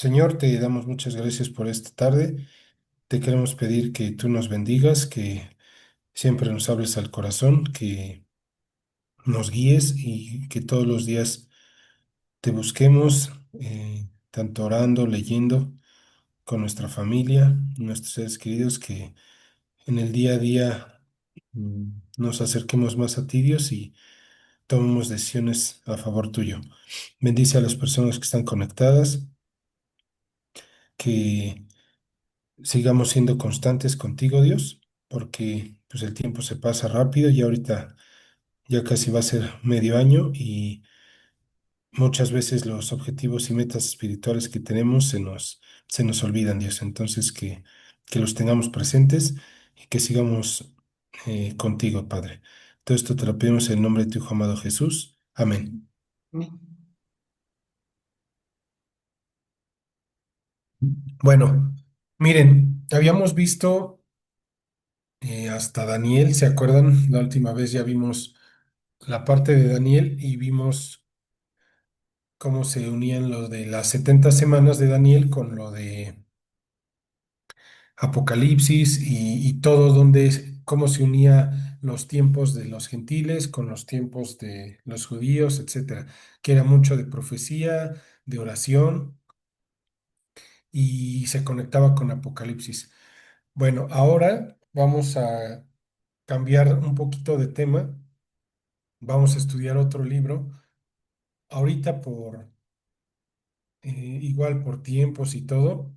Señor, te damos muchas gracias por esta tarde. Te queremos pedir que tú nos bendigas, que siempre nos hables al corazón, que nos guíes y que todos los días te busquemos, tanto orando, leyendo con nuestra familia, nuestros seres queridos, que en el día a día nos acerquemos más a ti, Dios, y tomemos decisiones a favor tuyo. Bendice a las personas que están conectadas, que sigamos siendo constantes contigo, Dios, porque pues el tiempo se pasa rápido y ahorita ya casi va a ser medio año y muchas veces los objetivos y metas espirituales que tenemos se nos olvidan, Dios. Entonces que los tengamos presentes y que sigamos contigo, Padre. Todo esto te lo pedimos en el nombre de tu Hijo amado Jesús. Amén. Bueno, miren, habíamos visto hasta Daniel, ¿se acuerdan? La última vez ya vimos la parte de Daniel y vimos cómo se unían lo de las 70 semanas de Daniel con lo de Apocalipsis y todo cómo se unía los tiempos de los gentiles con los tiempos de los judíos, etcétera, que era mucho de profecía, de oración y se conectaba con Apocalipsis. Bueno, ahora vamos a cambiar un poquito de tema, vamos a estudiar otro libro. Ahorita igual por tiempos y todo,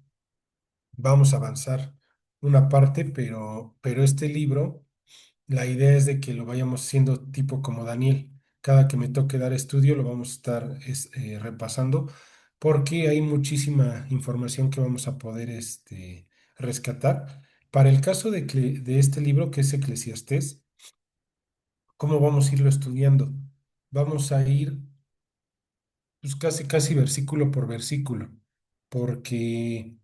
vamos a avanzar una parte, pero este libro, la idea es de que lo vayamos haciendo tipo como Daniel. Cada que me toque dar estudio, lo vamos a estar repasando, porque hay muchísima información que vamos a poder rescatar. Para el caso de este libro, que es Eclesiastés, ¿cómo vamos a irlo estudiando? Vamos a ir pues, casi, casi versículo por versículo, porque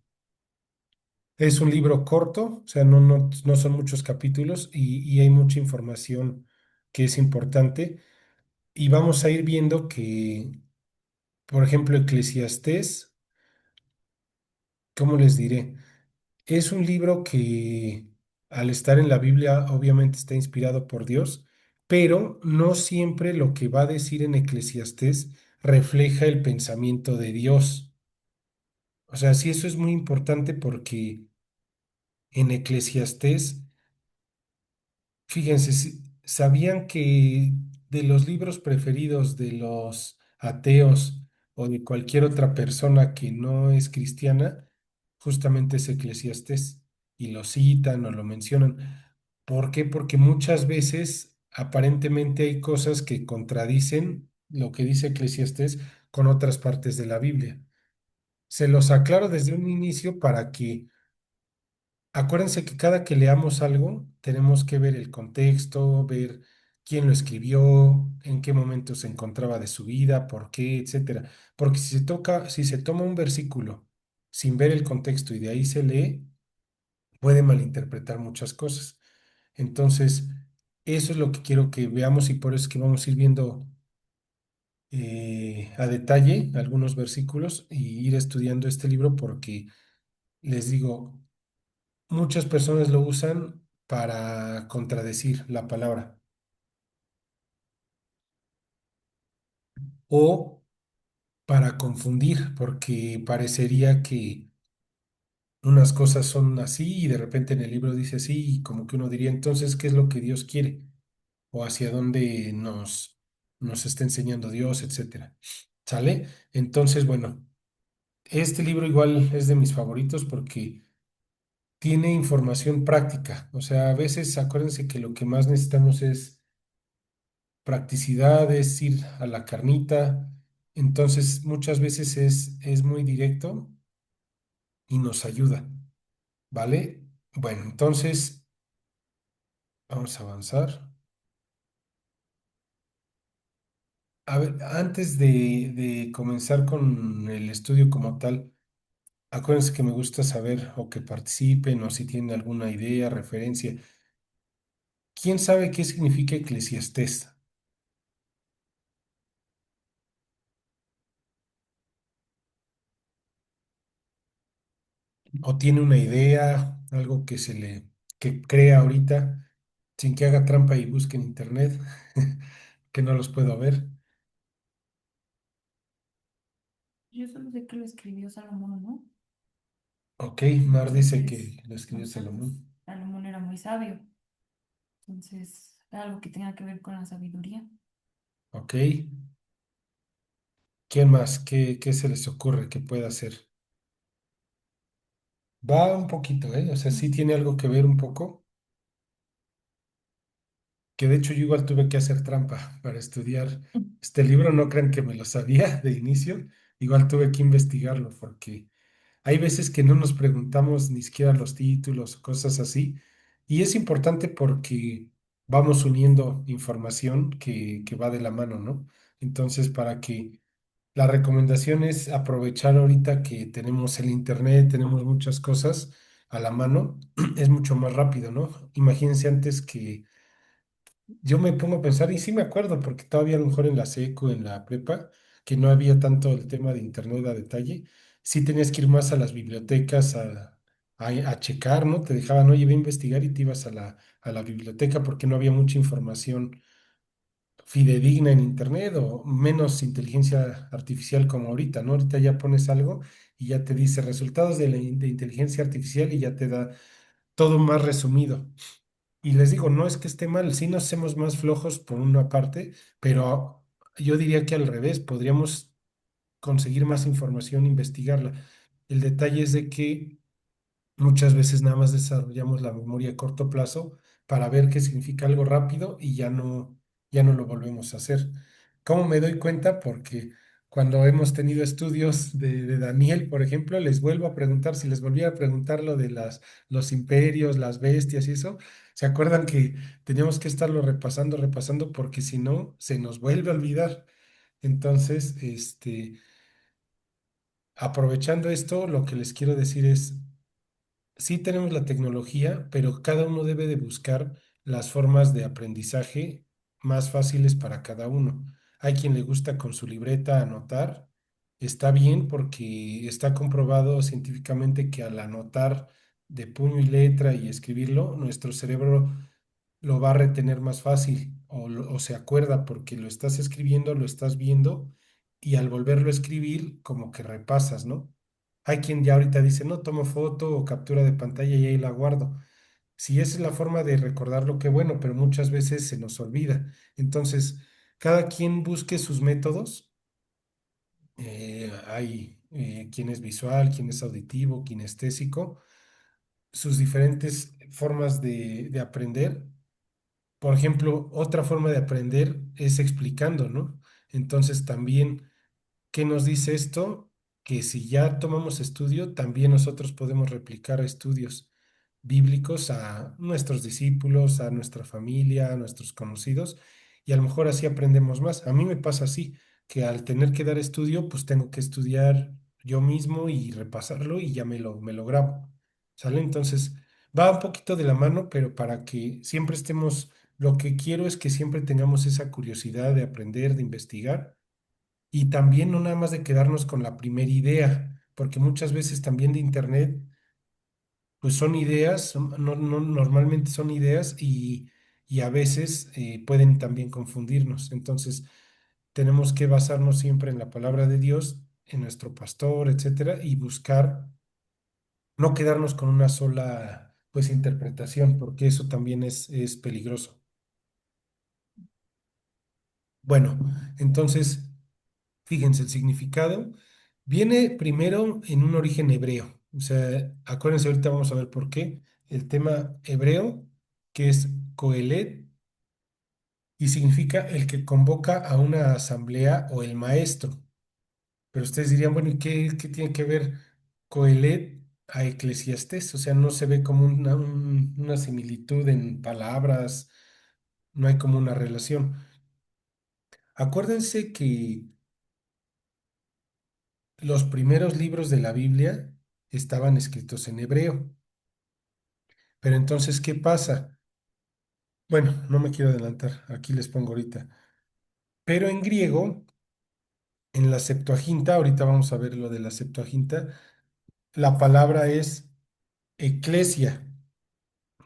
es un libro corto, o sea, no son muchos capítulos y hay mucha información que es importante. Y vamos a ir viendo que, por ejemplo, Eclesiastés, ¿cómo les diré? Es un libro que al estar en la Biblia obviamente está inspirado por Dios, pero no siempre lo que va a decir en Eclesiastés refleja el pensamiento de Dios. O sea, sí, eso es muy importante porque en Eclesiastés, fíjense, ¿sabían que de los libros preferidos de los ateos o de cualquier otra persona que no es cristiana, justamente es Eclesiastés? Y lo citan o lo mencionan. ¿Por qué? Porque muchas veces aparentemente hay cosas que contradicen lo que dice Eclesiastés con otras partes de la Biblia. Se los aclaro desde un inicio para que acuérdense que cada que leamos algo, tenemos que ver el contexto, ver quién lo escribió, en qué momento se encontraba de su vida, por qué, etcétera. Porque si se toma un versículo sin ver el contexto y de ahí se lee, puede malinterpretar muchas cosas. Entonces, eso es lo que quiero que veamos y por eso es que vamos a ir viendo a detalle algunos versículos y ir estudiando este libro porque les digo, muchas personas lo usan para contradecir la palabra o para confundir, porque parecería que unas cosas son así y de repente en el libro dice así y como que uno diría entonces, ¿qué es lo que Dios quiere? O hacia dónde nos está enseñando Dios, etcétera. ¿Sale? Entonces, bueno, este libro igual es de mis favoritos porque tiene información práctica. O sea, a veces acuérdense que lo que más necesitamos es practicidad, es ir a la carnita. Entonces, muchas veces es muy directo y nos ayuda, ¿vale? Bueno, entonces, vamos a avanzar. A ver, antes de comenzar con el estudio como tal, acuérdense que me gusta saber o que participen o si tienen alguna idea, referencia. ¿Quién sabe qué significa Eclesiastés? o tiene una idea, algo que se le, que crea ahorita, sin que haga trampa y busque en internet, que no los puedo ver. Yo solo sé que lo escribió Salomón, ¿no? Ok, Mar dice Entonces, que lo no escribió sé, pues Salomón. Salomón era muy sabio. Entonces, algo que tenga que ver con la sabiduría. Ok, ¿quién más? ¿Qué se les ocurre que pueda hacer? Va un poquito, ¿eh? O sea, sí tiene algo que ver un poco, que de hecho yo igual tuve que hacer trampa para estudiar este libro, no crean que me lo sabía de inicio, igual tuve que investigarlo porque hay veces que no nos preguntamos ni siquiera los títulos o cosas así, y es importante porque vamos uniendo información que va de la mano, ¿no? Entonces, para que la recomendación es aprovechar ahorita que tenemos el internet, tenemos muchas cosas a la mano, es mucho más rápido, ¿no? Imagínense antes que yo me pongo a pensar, y sí me acuerdo, porque todavía a lo mejor en la secu, en la prepa, que no había tanto el tema de internet a detalle, sí tenías que ir más a las bibliotecas a checar, ¿no? Te dejaban, oye, ve a investigar y te ibas a la biblioteca porque no había mucha información fidedigna en internet o menos inteligencia artificial como ahorita, ¿no? Ahorita ya pones algo y ya te dice resultados de inteligencia artificial y ya te da todo más resumido. Y les digo, no es que esté mal, sí nos hacemos más flojos por una parte, pero yo diría que al revés, podríamos conseguir más información, investigarla. El detalle es de que muchas veces nada más desarrollamos la memoria a corto plazo para ver qué significa algo rápido y ya no lo volvemos a hacer. ¿Cómo me doy cuenta? Porque cuando hemos tenido estudios de Daniel, por ejemplo, les vuelvo a preguntar, si les volviera a preguntar lo de los imperios, las bestias y eso, ¿se acuerdan que teníamos que estarlo repasando, repasando, porque si no, se nos vuelve a olvidar? Entonces, aprovechando esto, lo que les quiero decir es, sí tenemos la tecnología, pero cada uno debe de buscar las formas de aprendizaje más fáciles para cada uno. Hay quien le gusta con su libreta anotar. Está bien porque está comprobado científicamente que al anotar de puño y letra y escribirlo, nuestro cerebro lo va a retener más fácil o se acuerda porque lo estás escribiendo, lo estás viendo y al volverlo a escribir como que repasas, ¿no? Hay quien ya ahorita dice, no, tomo foto o captura de pantalla y ahí la guardo. Si esa es la forma de recordarlo, qué bueno, pero muchas veces se nos olvida. Entonces, cada quien busque sus métodos. Hay quien es visual, quien es auditivo, kinestésico, sus diferentes formas de aprender. Por ejemplo, otra forma de aprender es explicando, ¿no? Entonces, también ¿qué nos dice esto? Que si ya tomamos estudio, también nosotros podemos replicar estudios bíblicos a nuestros discípulos, a nuestra familia, a nuestros conocidos, y a lo mejor así aprendemos más. A mí me pasa así, que al tener que dar estudio, pues tengo que estudiar yo mismo y repasarlo y ya me lo grabo. ¿Sale? Entonces, va un poquito de la mano, pero para que siempre estemos, lo que quiero es que siempre tengamos esa curiosidad de aprender, de investigar y también no nada más de quedarnos con la primera idea, porque muchas veces también de internet, pues son ideas, normalmente son ideas y a veces pueden también confundirnos. Entonces, tenemos que basarnos siempre en la palabra de Dios, en nuestro pastor, etcétera, y buscar no quedarnos con una sola, pues, interpretación, porque eso también es peligroso. Bueno, entonces, fíjense, el significado viene primero en un origen hebreo. O sea, acuérdense, ahorita vamos a ver por qué. El tema hebreo, que es Coelet, y significa el que convoca a una asamblea o el maestro. Pero ustedes dirían, bueno, ¿y qué tiene que ver Coelet a Eclesiastés? O sea, no se ve como una similitud en palabras, no hay como una relación. Acuérdense que los primeros libros de la Biblia estaban escritos en hebreo. Pero entonces, ¿qué pasa? Bueno, no me quiero adelantar, aquí les pongo ahorita. Pero en griego, en la Septuaginta, ahorita vamos a ver lo de la Septuaginta, la palabra es eclesia,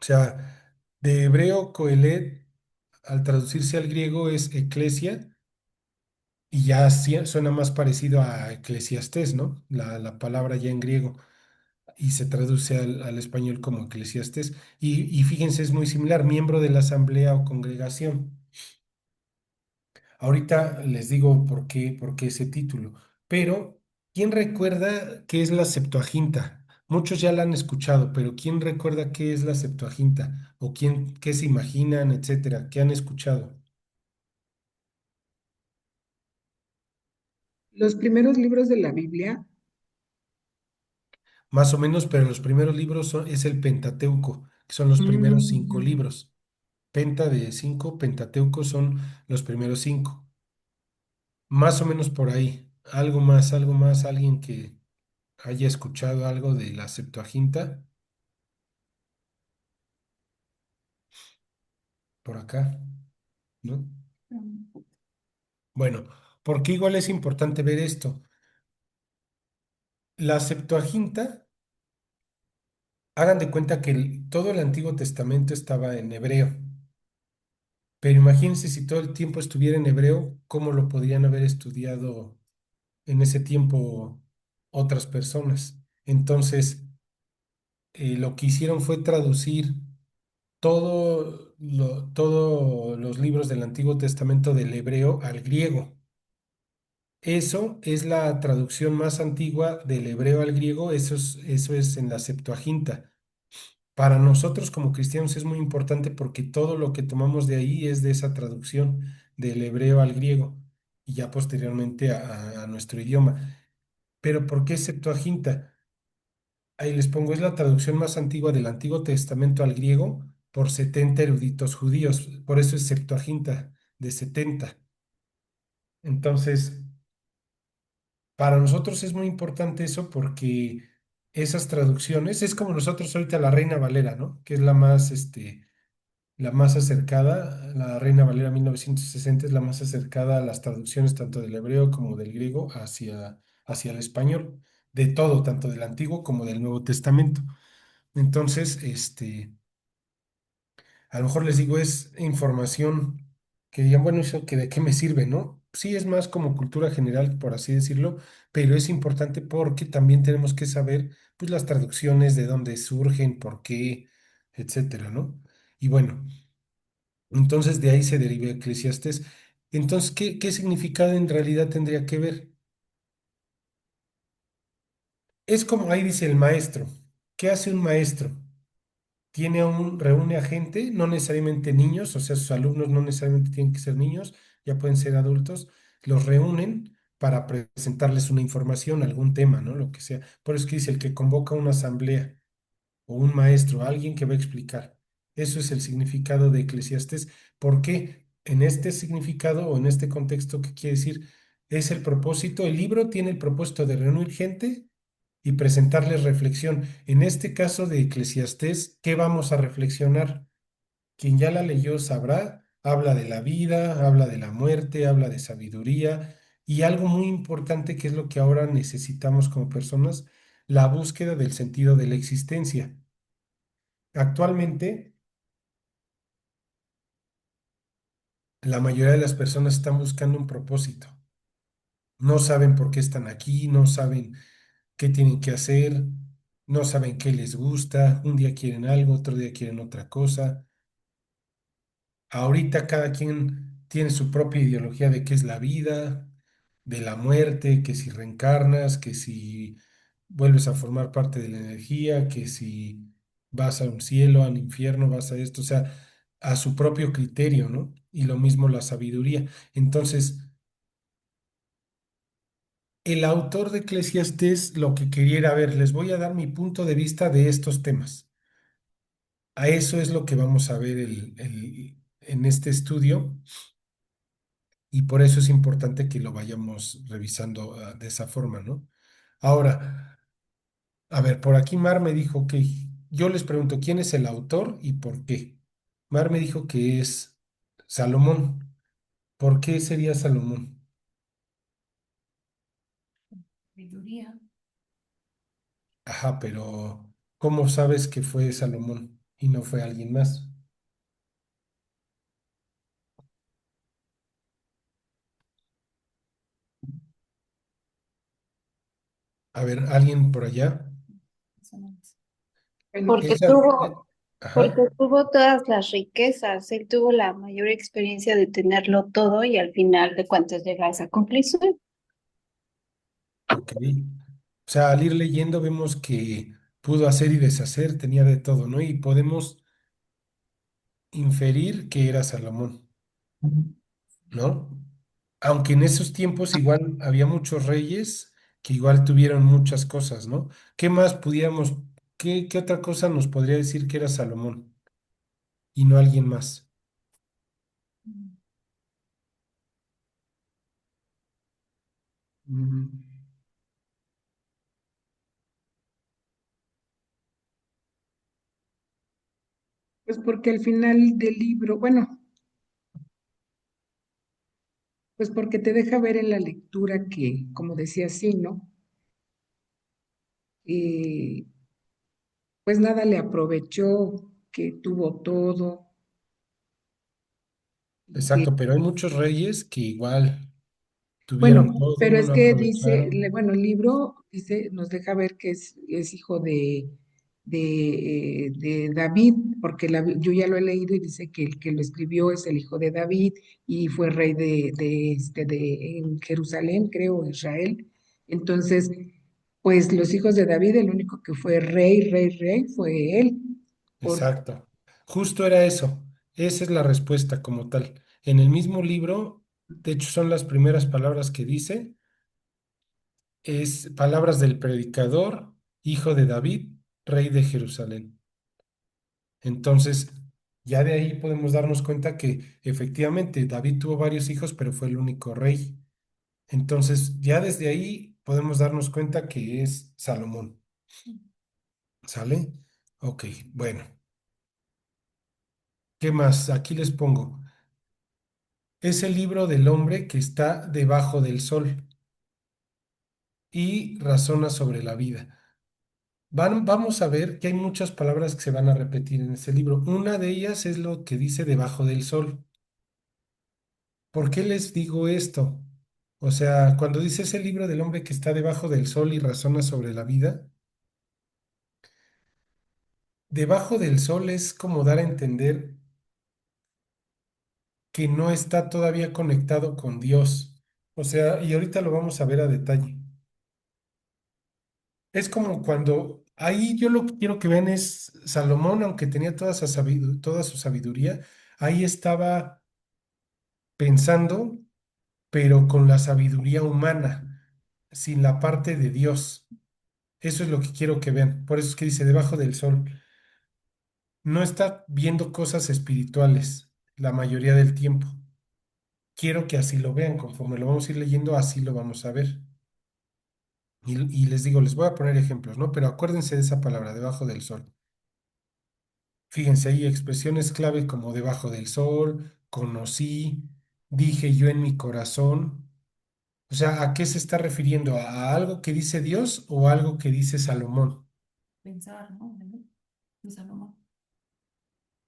o sea, de hebreo coelet, al traducirse al griego es eclesia, y ya suena más parecido a eclesiastés, ¿no? La palabra ya en griego, y se traduce al español como eclesiastés. Y fíjense, es muy similar, miembro de la asamblea o congregación. Ahorita les digo por qué ese título, pero ¿quién recuerda qué es la Septuaginta? Muchos ya la han escuchado, pero ¿quién recuerda qué es la Septuaginta? ¿O quién, qué se imaginan, etcétera? ¿Qué han escuchado? Los primeros libros de la Biblia. Más o menos, pero los primeros libros es el Pentateuco, que son los primeros cinco Mm, libros. Penta de cinco, Pentateuco son los primeros cinco. Más o menos por ahí. Algo más, alguien que haya escuchado algo de la Septuaginta, por acá, ¿no? Bueno, porque igual es importante ver esto. La Septuaginta, hagan de cuenta que todo el Antiguo Testamento estaba en hebreo, pero imagínense si todo el tiempo estuviera en hebreo, ¿cómo lo podrían haber estudiado en ese tiempo otras personas? Entonces, lo que hicieron fue traducir todos los libros del Antiguo Testamento del hebreo al griego. Eso es la traducción más antigua del hebreo al griego, eso es en la Septuaginta. Para nosotros como cristianos es muy importante porque todo lo que tomamos de ahí es de esa traducción del hebreo al griego y ya posteriormente a nuestro idioma. Pero ¿por qué Septuaginta? Ahí les pongo, es la traducción más antigua del Antiguo Testamento al griego por 70 eruditos judíos, por eso es Septuaginta de 70. Entonces, para nosotros es muy importante eso porque esas traducciones es como nosotros ahorita la Reina Valera, ¿no? Que es la más acercada, la Reina Valera 1960 es la más acercada a las traducciones tanto del hebreo como del griego hacia el español, de todo, tanto del Antiguo como del Nuevo Testamento. Entonces, a lo mejor les digo, es información que digan, bueno, ¿eso que de qué me sirve, no? Sí, es más como cultura general, por así decirlo, pero es importante porque también tenemos que saber, pues, las traducciones, de dónde surgen, por qué, etcétera, ¿no? Y bueno, entonces de ahí se deriva Eclesiastés. Entonces, ¿qué significado en realidad tendría que ver? Es como ahí dice el maestro. ¿Qué hace un maestro? Reúne a gente, no necesariamente niños, o sea, sus alumnos no necesariamente tienen que ser niños, ya pueden ser adultos, los reúnen para presentarles una información, algún tema, ¿no? Lo que sea. Por eso es que dice el que convoca una asamblea o un maestro, alguien que va a explicar. Eso es el significado de Eclesiastés. ¿Por qué? En este significado o en este contexto, ¿qué quiere decir? Es el propósito, el libro tiene el propósito de reunir gente y presentarles reflexión. En este caso de Eclesiastés, ¿qué vamos a reflexionar? Quien ya la leyó sabrá, habla de la vida, habla de la muerte, habla de sabiduría y algo muy importante que es lo que ahora necesitamos como personas, la búsqueda del sentido de la existencia. Actualmente, la mayoría de las personas están buscando un propósito. No saben por qué están aquí, no saben qué tienen que hacer, no saben qué les gusta. Un día quieren algo, otro día quieren otra cosa. Ahorita cada quien tiene su propia ideología de qué es la vida, de la muerte, que si reencarnas, que si vuelves a formar parte de la energía, que si vas a un cielo, al infierno, vas a esto, o sea, a su propio criterio, ¿no? Y lo mismo la sabiduría. Entonces, el autor de Eclesiastés lo que quería era, ver, les voy a dar mi punto de vista de estos temas. A eso es lo que vamos a ver en este estudio. Y por eso es importante que lo vayamos revisando de esa forma, ¿no? Ahora, a ver, por aquí Mar me dijo que yo les pregunto quién es el autor y por qué. Mar me dijo que es Salomón. ¿Por qué sería Salomón? Sabiduría. Ajá, pero ¿Cómo sabes que fue Salomón y no fue alguien más? A ver, ¿alguien por allá? Eso no es. Bueno, Porque Esa, tuvo, porque ajá, tuvo todas las riquezas, él tuvo la mayor experiencia de tenerlo todo y al final de cuentas llega a esa conclusión. ok. O sea, al ir leyendo vemos que pudo hacer y deshacer, tenía de todo, ¿no? Y podemos inferir que era Salomón, ¿no? Aunque en esos tiempos igual había muchos reyes que igual tuvieron muchas cosas, ¿no? ¿Qué más pudiéramos, qué otra cosa nos podría decir que era Salomón y no alguien más? Mm. Mm, pues porque al final del libro, bueno, pues porque te deja ver en la lectura que, como decía sí, ¿no? Eh, pues nada le aprovechó, que tuvo todo, y que, exacto, pero hay muchos reyes que igual tuvieron bueno, todo, pero no es lo que dice, aprovecharon. bueno, el libro dice, nos deja ver que es hijo de David, porque yo ya lo he leído y dice que el que lo escribió es el hijo de David y fue rey de en Jerusalén, creo, Israel. Entonces, pues los hijos de David, el único que fue rey fue él. Por, Exacto. Justo era eso. Esa es la respuesta como tal. En el mismo libro, de hecho, son las primeras palabras que dice, es palabras del predicador, hijo de David, rey de Jerusalén. Entonces, ya de ahí podemos darnos cuenta que efectivamente David tuvo varios hijos, pero fue el único rey. Entonces, ya desde ahí podemos darnos cuenta que es Salomón. ¿Sale? Ok, bueno. ¿Qué más? Aquí les pongo. Es el libro del hombre que está debajo del sol y razona sobre la vida. Vamos a ver que hay muchas palabras que se van a repetir en ese libro. Una de ellas es lo que dice debajo del sol. ¿Por qué les digo esto? O sea, cuando dice ese libro del hombre que está debajo del sol y razona sobre la vida, debajo del sol es como dar a entender que no está todavía conectado con Dios. O sea, y ahorita lo vamos a ver a detalle. Es como cuando ahí yo lo que quiero que vean es Salomón, aunque tenía toda su sabiduría, ahí estaba pensando, pero con la sabiduría humana, sin la parte de Dios. Eso es lo que quiero que vean. Por eso es que dice debajo del sol. No está viendo cosas espirituales la mayoría del tiempo. Quiero que así lo vean, conforme lo vamos a ir leyendo, así lo vamos a ver. Y les digo, les voy a poner ejemplos, ¿no? Pero acuérdense de esa palabra, debajo del sol. Fíjense, hay expresiones clave como debajo del sol, conocí, dije yo en mi corazón. O sea, ¿a qué se está refiriendo? ¿A algo que dice Dios o a algo que dice Salomón? Pensar, ¿no? De Salomón.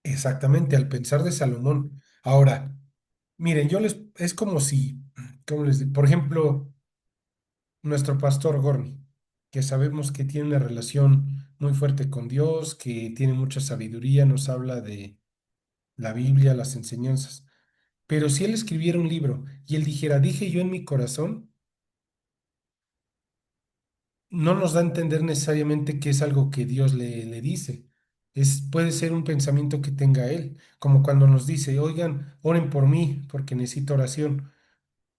Exactamente, al pensar de Salomón. Ahora, miren, es como si, ¿cómo les digo? Por ejemplo, nuestro pastor Gorni, que sabemos que tiene una relación muy fuerte con Dios, que tiene mucha sabiduría, nos habla de la Biblia, las enseñanzas. Pero si él escribiera un libro y él dijera, dije yo en mi corazón, no nos da a entender necesariamente que es algo que Dios le dice. Puede ser un pensamiento que tenga él, como cuando nos dice, oigan, oren por mí porque necesito oración.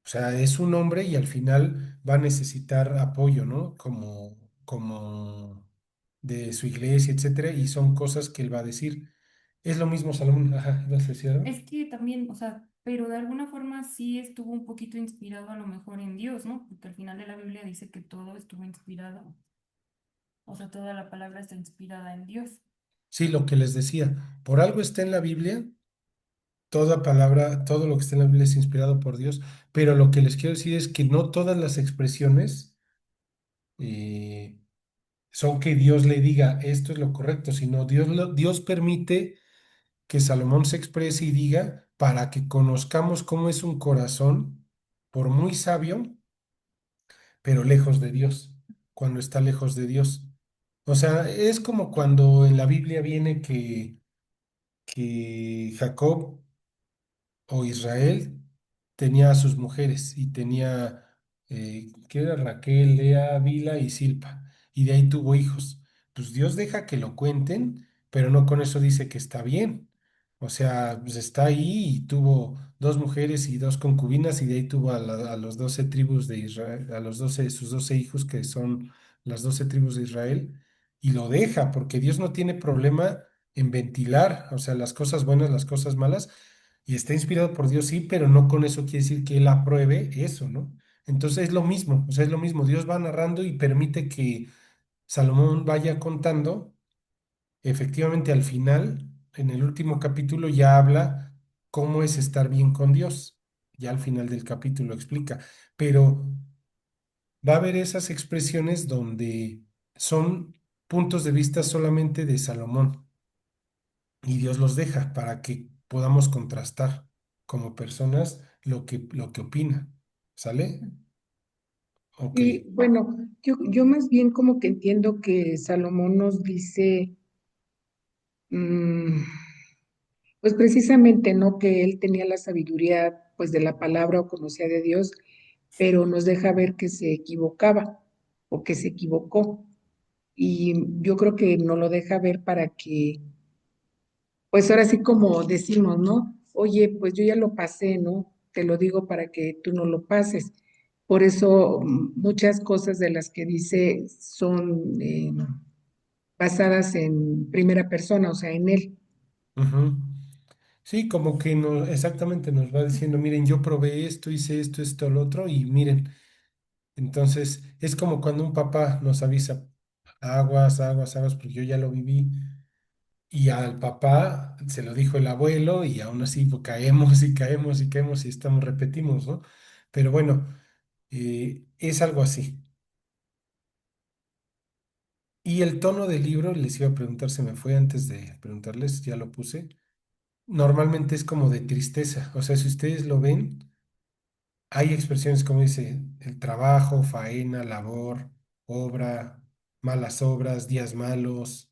O sea, es un hombre y al final va a necesitar apoyo, ¿no? Como de su iglesia, etcétera, y son cosas que él va a decir. Es lo mismo, Salomón. Ajá, ¿ibas a decir algo? Es que también, o sea, pero de alguna forma sí estuvo un poquito inspirado a lo mejor en Dios, ¿no? Porque al final de la Biblia dice que todo estuvo inspirado, o sea, toda la palabra está inspirada en Dios. Sí, lo que les decía, por algo está en la Biblia, toda palabra, todo lo que está en la Biblia es inspirado por Dios, pero lo que les quiero decir es que no todas las expresiones, eh, son que Dios le diga esto es lo correcto, sino Dios permite que Salomón se exprese y diga para que conozcamos cómo es un corazón, por muy sabio, pero lejos de Dios, cuando está lejos de Dios. O sea, es como cuando en la Biblia viene que Jacob o Israel tenía a sus mujeres y tenía, ¿qué era? Raquel, Lea, Bila y Silpa, y de ahí tuvo hijos. Pues Dios deja que lo cuenten, pero no con eso dice que está bien. O sea, pues está ahí y tuvo dos mujeres y dos concubinas y de ahí tuvo a los 12 tribus de Israel, a los 12 sus 12 hijos que son las 12 tribus de Israel, y lo deja porque Dios no tiene problema en ventilar, o sea, las cosas buenas, las cosas malas, y está inspirado por Dios, sí, pero no con eso quiere decir que Él apruebe eso, ¿no? Entonces es lo mismo, o sea, es lo mismo. Dios va narrando y permite que Salomón vaya contando. Efectivamente, al final, en el último capítulo, ya habla cómo es estar bien con Dios. Ya al final del capítulo explica, pero va a haber esas expresiones donde son puntos de vista solamente de Salomón y Dios los deja para que podamos contrastar como personas lo que opina. ¿Sale? Ok. Y bueno, yo más bien como que entiendo que Salomón nos dice, mm, pues precisamente, ¿no? Que él tenía la sabiduría, pues de la palabra o conocía de Dios, pero nos deja ver que se equivocaba o que se equivocó. Y yo creo que nos lo deja ver para que, pues ahora sí como decimos, ¿no? Oye, pues yo ya lo pasé, ¿no? Te lo digo para que tú no lo pases. Por eso muchas cosas de las que dice son basadas en primera persona, o sea, en él. Ujú. Sí, como que no, exactamente nos va diciendo, miren, yo probé esto, hice esto, esto, lo otro, y miren, entonces es como cuando un papá nos avisa, aguas, aguas, aguas, porque yo ya lo viví, y al papá se lo dijo el abuelo, y aún así pues, caemos y caemos y caemos y estamos, repetimos, ¿no? Pero bueno, es algo así. Y el tono del libro, les iba a preguntar, se me fue antes de preguntarles, ya lo puse. Normalmente es como de tristeza. O sea, si ustedes lo ven, hay expresiones como dice el trabajo, faena, labor, obra, malas obras, días malos,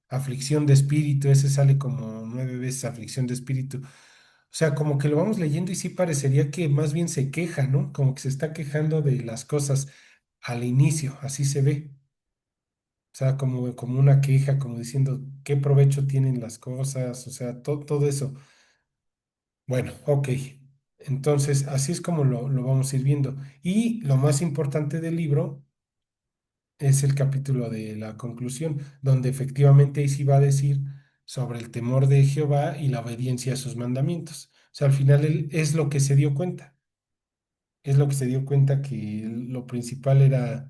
aflicción de espíritu. Ese sale como 9 veces, aflicción de espíritu. O sea, como que lo vamos leyendo y sí parecería que más bien se queja, ¿no? Como que se está quejando de las cosas al inicio, así se ve. O sea, como una queja, como diciendo qué provecho tienen las cosas, o sea, todo eso. Bueno, ok. Entonces, así es como lo vamos a ir viendo. Y lo más importante del libro es el capítulo de la conclusión, donde efectivamente ahí sí va a decir sobre el temor de Jehová y la obediencia a sus mandamientos. O sea, al final él es lo que se dio cuenta. Es lo que se dio cuenta que lo principal era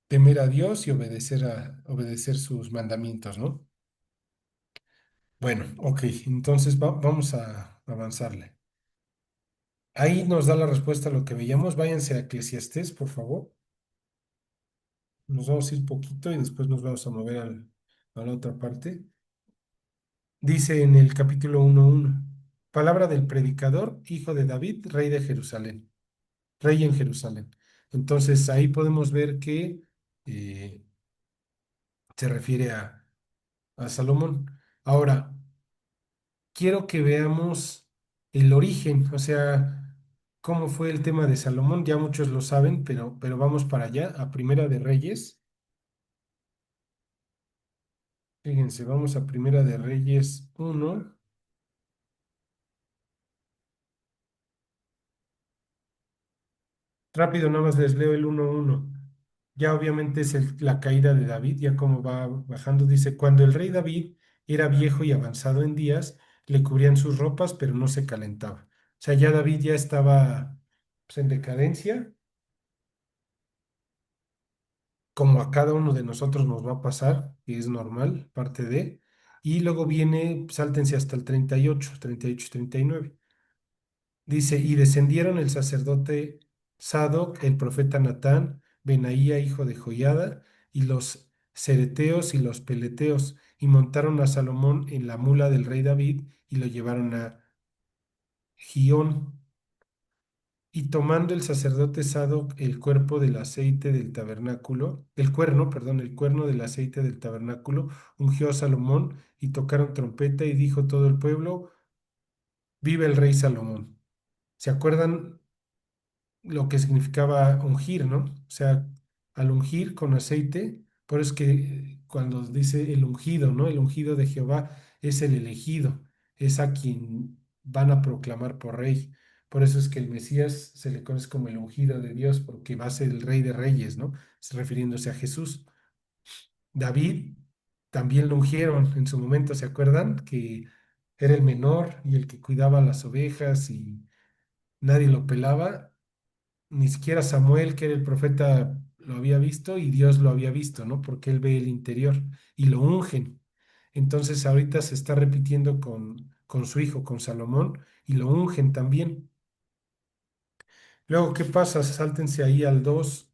temer a Dios y obedecer sus mandamientos, ¿no? Bueno, ok. Entonces vamos a avanzarle. Ahí nos da la respuesta a lo que veíamos. Váyanse a Eclesiastés, por favor. Nos vamos a ir poquito y después nos vamos a mover a la otra parte. Dice en el capítulo 1:1, palabra del predicador, hijo de David, rey de Jerusalén, rey en Jerusalén. Entonces ahí podemos ver que eh, se refiere a Salomón. Ahora, quiero que veamos el origen, o sea, cómo fue el tema de Salomón. Ya muchos lo saben, pero vamos para allá, a Primera de Reyes. Fíjense, vamos a Primera de Reyes 1. Rápido, nada más les leo el 1:1. Ya obviamente es la caída de David, ya como va bajando, dice, cuando el rey David era viejo y avanzado en días, le cubrían sus ropas, pero no se calentaba. O sea, ya David ya estaba pues, en decadencia, como a cada uno de nosotros nos va a pasar, que es normal, parte de, y luego viene, sáltense hasta el 38, 38, 39. Dice, y descendieron el sacerdote Sadoc, el profeta Natán, Benaía, hijo de Joiada, y los cereteos y los peleteos, y montaron a Salomón en la mula del rey David y lo llevaron a Gión. Y tomando el sacerdote Sadoc el cuerpo del aceite del tabernáculo, el cuerno, perdón, el cuerno del aceite del tabernáculo, ungió a Salomón y tocaron trompeta y dijo todo el pueblo, vive el rey Salomón. ¿Se acuerdan lo que significaba ungir, ¿no? O sea, al ungir con aceite, por eso es que cuando dice el ungido, ¿no? El ungido de Jehová es el elegido, es a quien van a proclamar por rey. Por eso es que el Mesías se le conoce como el ungido de Dios, porque va a ser el rey de reyes, ¿no? Refiriéndose a Jesús. David también lo ungieron en su momento, ¿se acuerdan? Que era el menor y el que cuidaba las ovejas y nadie lo pelaba, ni siquiera Samuel, que era el profeta, lo había visto y Dios lo había visto, ¿no? Porque él ve el interior y lo ungen. Entonces ahorita se está repitiendo con su hijo, con Salomón, y lo ungen también. Luego, ¿qué pasa? Sáltense ahí al 2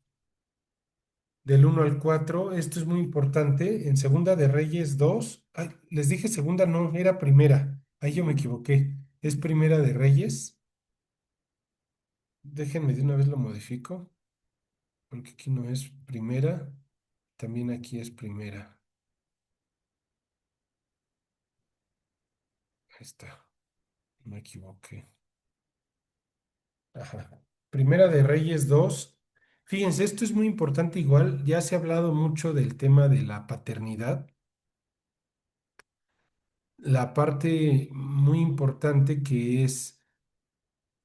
del 1 al 4. Esto es muy importante. En Segunda de Reyes 2, ay, les dije segunda, no, era primera. Ahí yo me equivoqué. Es Primera de Reyes. Déjenme de una vez lo modifico, porque aquí no es primera. También aquí es primera. Ahí está. Me equivoqué. Ajá. Primera de Reyes 2. Fíjense, esto es muy importante igual. Ya se ha hablado mucho del tema de la paternidad. La parte muy importante que es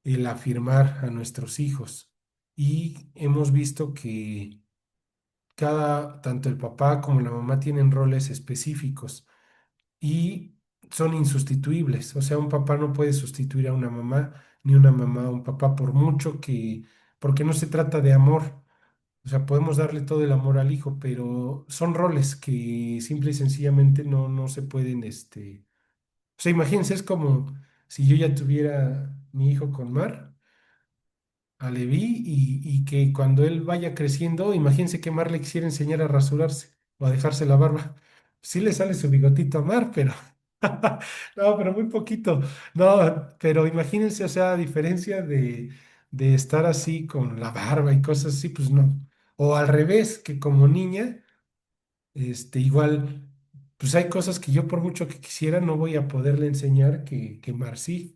el afirmar a nuestros hijos. Y hemos visto que tanto el papá como la mamá tienen roles específicos y son insustituibles. O sea, un papá no puede sustituir a una mamá, ni una mamá a un papá, porque no se trata de amor. O sea, podemos darle todo el amor al hijo, pero son roles que simple y sencillamente no se pueden, O sea, imagínense, es como si yo ya tuviera mi hijo con Mar, a Leví, y que cuando él vaya creciendo, imagínense que Mar le quisiera enseñar a rasurarse o a dejarse la barba. Sí le sale su bigotito a Mar, pero no, pero muy poquito. No, pero imagínense, o sea, a diferencia de estar así con la barba y cosas así, pues no. O al revés, que como niña, igual, pues hay cosas que yo por mucho que quisiera no voy a poderle enseñar que Mar sí.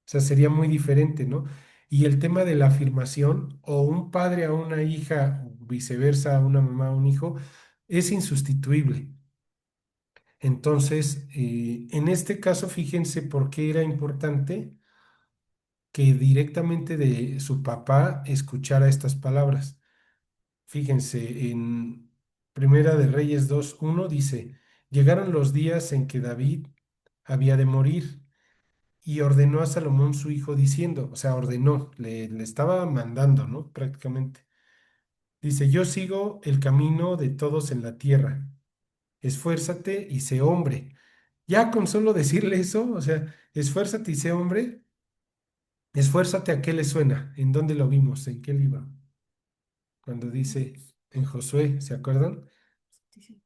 O sea, sería muy diferente, ¿no? Y el tema de la afirmación, o un padre a una hija, o viceversa, una mamá a un hijo, es insustituible. Entonces, en este caso, fíjense por qué era importante que directamente de su papá escuchara estas palabras. Fíjense, en Primera de Reyes 2:1 dice, llegaron los días en que David había de morir y ordenó a Salomón su hijo diciendo, o sea, ordenó, le estaba mandando, ¿no? Prácticamente. Dice, yo sigo el camino de todos en la tierra, esfuérzate y sé hombre. Ya con solo decirle eso, o sea, esfuérzate y sé hombre, esfuérzate, ¿a qué le suena? ¿En dónde lo vimos? ¿En qué libro? Cuando dice en Josué, ¿se acuerdan? Sí, sí.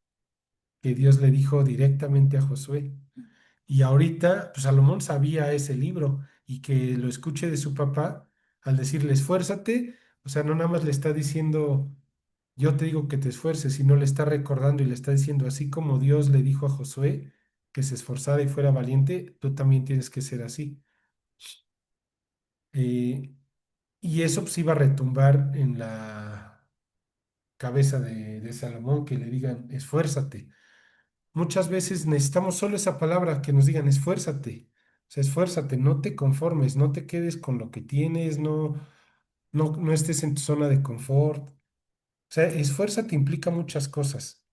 Que Dios le dijo directamente a Josué. Y ahorita, pues Salomón sabía ese libro y que lo escuche de su papá al decirle esfuérzate, o sea, no nada más le está diciendo, yo te digo que te esfuerces, sino le está recordando y le está diciendo, así como Dios le dijo a Josué que se esforzara y fuera valiente, tú también tienes que ser así. Eh, y eso pues iba a retumbar en la cabeza de Salomón, que le digan, esfuérzate. Muchas veces necesitamos solo esa palabra que nos digan, esfuérzate. O sea, esfuérzate, no te conformes, no te quedes con lo que tienes, no estés en tu zona de confort. O sea, esfuérzate implica muchas cosas.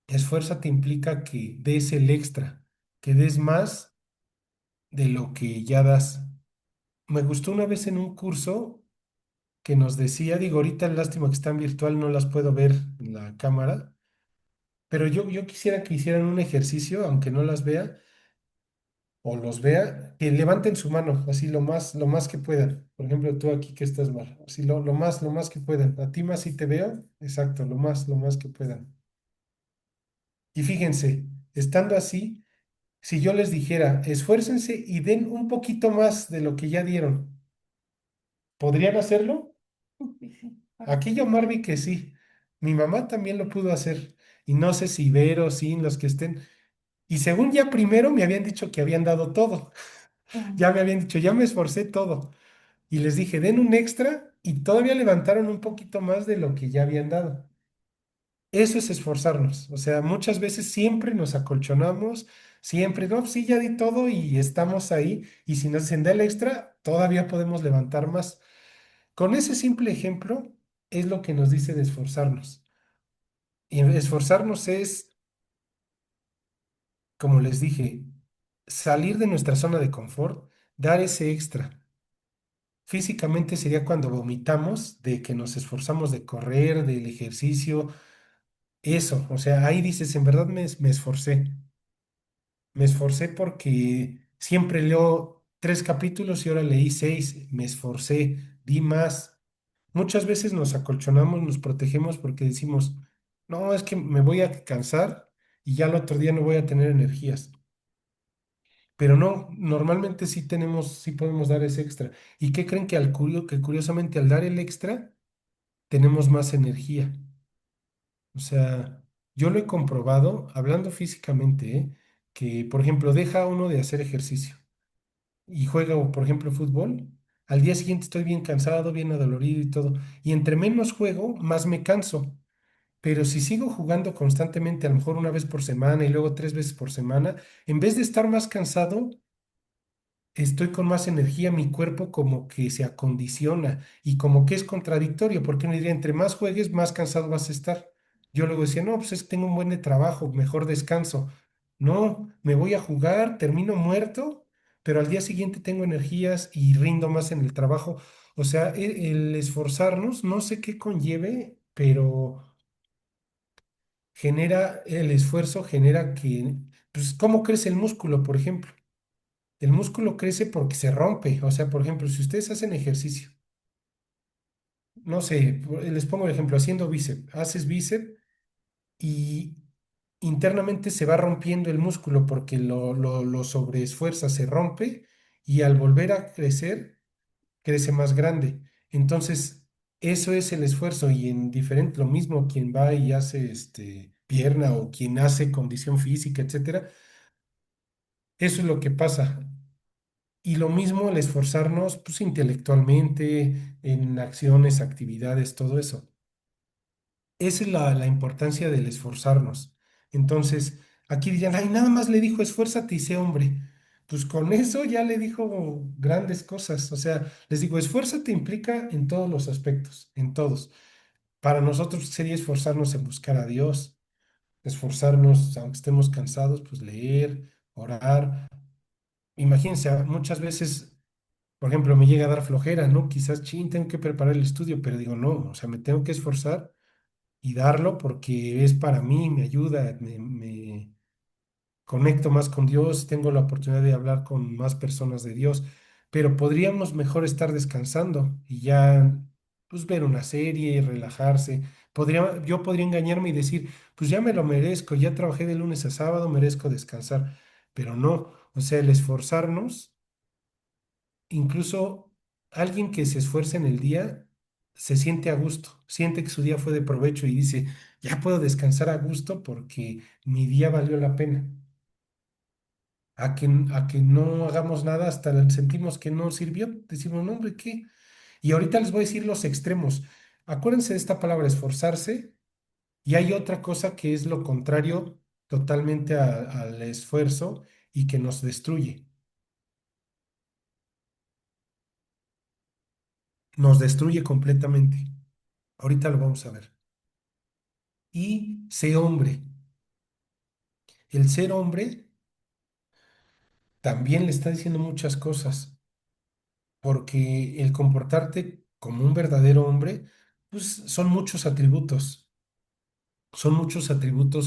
Esfuérzate implica que des el extra, que des más de lo que ya das. Me gustó una vez en un curso que nos decía, digo, ahorita lástima que está en virtual, no las puedo ver en la cámara, pero yo quisiera que hicieran un ejercicio, aunque no las vea, o los vea, que levanten su mano, así lo más que puedan. Por ejemplo, tú aquí que estás mal, así lo más que puedan. A ti más si te veo, exacto, lo más que puedan. Y fíjense, estando así, si yo les dijera, esfuércense y den un poquito más de lo que ya dieron, ¿podrían hacerlo? Sí, sí, Aquí yo, Marvi, que sí. Mi mamá también lo pudo hacer. Y no sé si Vero, Sin, los que estén. Y según ya primero me habían dicho que habían dado todo. mm, Ya me habían dicho, ya me esforcé todo. Y les dije, den un extra y todavía levantaron un poquito más de lo que ya habían dado. Eso es esforzarnos. O sea, muchas veces siempre nos acolchonamos, siempre, no, pues sí, ya di todo y estamos ahí. Y si nos hacen da el extra, todavía podemos levantar más. Con ese simple ejemplo es lo que nos dice de esforzarnos. Y esforzarnos es, como les dije, salir de nuestra zona de confort, dar ese extra. Físicamente sería cuando vomitamos de que nos esforzamos de correr, del ejercicio, eso, o sea, ahí dices, en verdad me esforcé porque siempre leo 3 capítulos y ahora leí 6, me esforcé, di más. Muchas veces nos acolchonamos, nos protegemos porque decimos, no, es que me voy a cansar y ya el otro día no voy a tener energías. Pero no, normalmente sí tenemos, sí podemos dar ese extra. ¿Y qué creen que que curiosamente al dar el extra tenemos más energía? O sea, yo lo he comprobado, hablando físicamente, que por ejemplo deja uno de hacer ejercicio y juega, o, por ejemplo, fútbol. Al día siguiente estoy bien cansado, bien adolorido y todo. Y entre menos juego, más me canso. Pero si sigo jugando constantemente, a lo mejor una vez por semana y luego 3 veces por semana, en vez de estar más cansado, estoy con más energía, mi cuerpo como que se acondiciona y como que es contradictorio, porque uno diría, entre más juegues, más cansado vas a estar. Yo luego decía, no, pues es que tengo un buen de trabajo, mejor descanso. No, me voy a jugar, termino muerto, pero al día siguiente tengo energías y rindo más en el trabajo. O sea, el esforzarnos, no sé qué conlleve, pero genera, el esfuerzo genera que, pues, ¿cómo crece el músculo, por ejemplo? El músculo crece porque se rompe. O sea, por ejemplo, si ustedes hacen ejercicio, no sé, les pongo el ejemplo, haciendo bíceps, haces bíceps y internamente se va rompiendo el músculo porque lo sobreesfuerza, se rompe y al volver a crecer, crece más grande. Entonces, eso es el esfuerzo y en diferente, lo mismo quien va y hace pierna o quien hace condición física, etcétera, eso es lo que pasa. Y lo mismo el esforzarnos, pues, intelectualmente, en acciones, actividades, todo eso. Esa es la importancia del esforzarnos. Entonces, aquí dirían, ay, nada más le dijo, esfuérzate y sé hombre. Pues con eso ya le dijo grandes cosas. O sea, les digo, esfuérzate implica en todos los aspectos, en todos. Para nosotros sería esforzarnos en buscar a Dios, esforzarnos, aunque estemos cansados, pues leer, orar. Imagínense, muchas veces, por ejemplo, me llega a dar flojera, ¿no? Quizás, chin, tengo que preparar el estudio, pero digo, no, o sea, me tengo que esforzar y darlo porque es para mí, me ayuda, me conecto más con Dios, tengo la oportunidad de hablar con más personas de Dios, pero podríamos mejor estar descansando y ya, pues, ver una serie y relajarse. Yo podría engañarme y decir, pues ya me lo merezco, ya trabajé de lunes a sábado, merezco descansar, pero no, o sea, el esforzarnos. Incluso alguien que se esfuerza en el día se siente a gusto, siente que su día fue de provecho y dice, ya puedo descansar a gusto porque mi día valió la pena. A que no hagamos nada hasta sentimos que no sirvió. Decimos, no, hombre, ¿qué? Y ahorita les voy a decir los extremos. Acuérdense de esta palabra, esforzarse, y hay otra cosa que es lo contrario totalmente al esfuerzo y que nos destruye. Nos destruye completamente. Ahorita lo vamos a ver. Y sé hombre. El ser hombre también le está diciendo muchas cosas, porque el comportarte como un verdadero hombre, pues son muchos atributos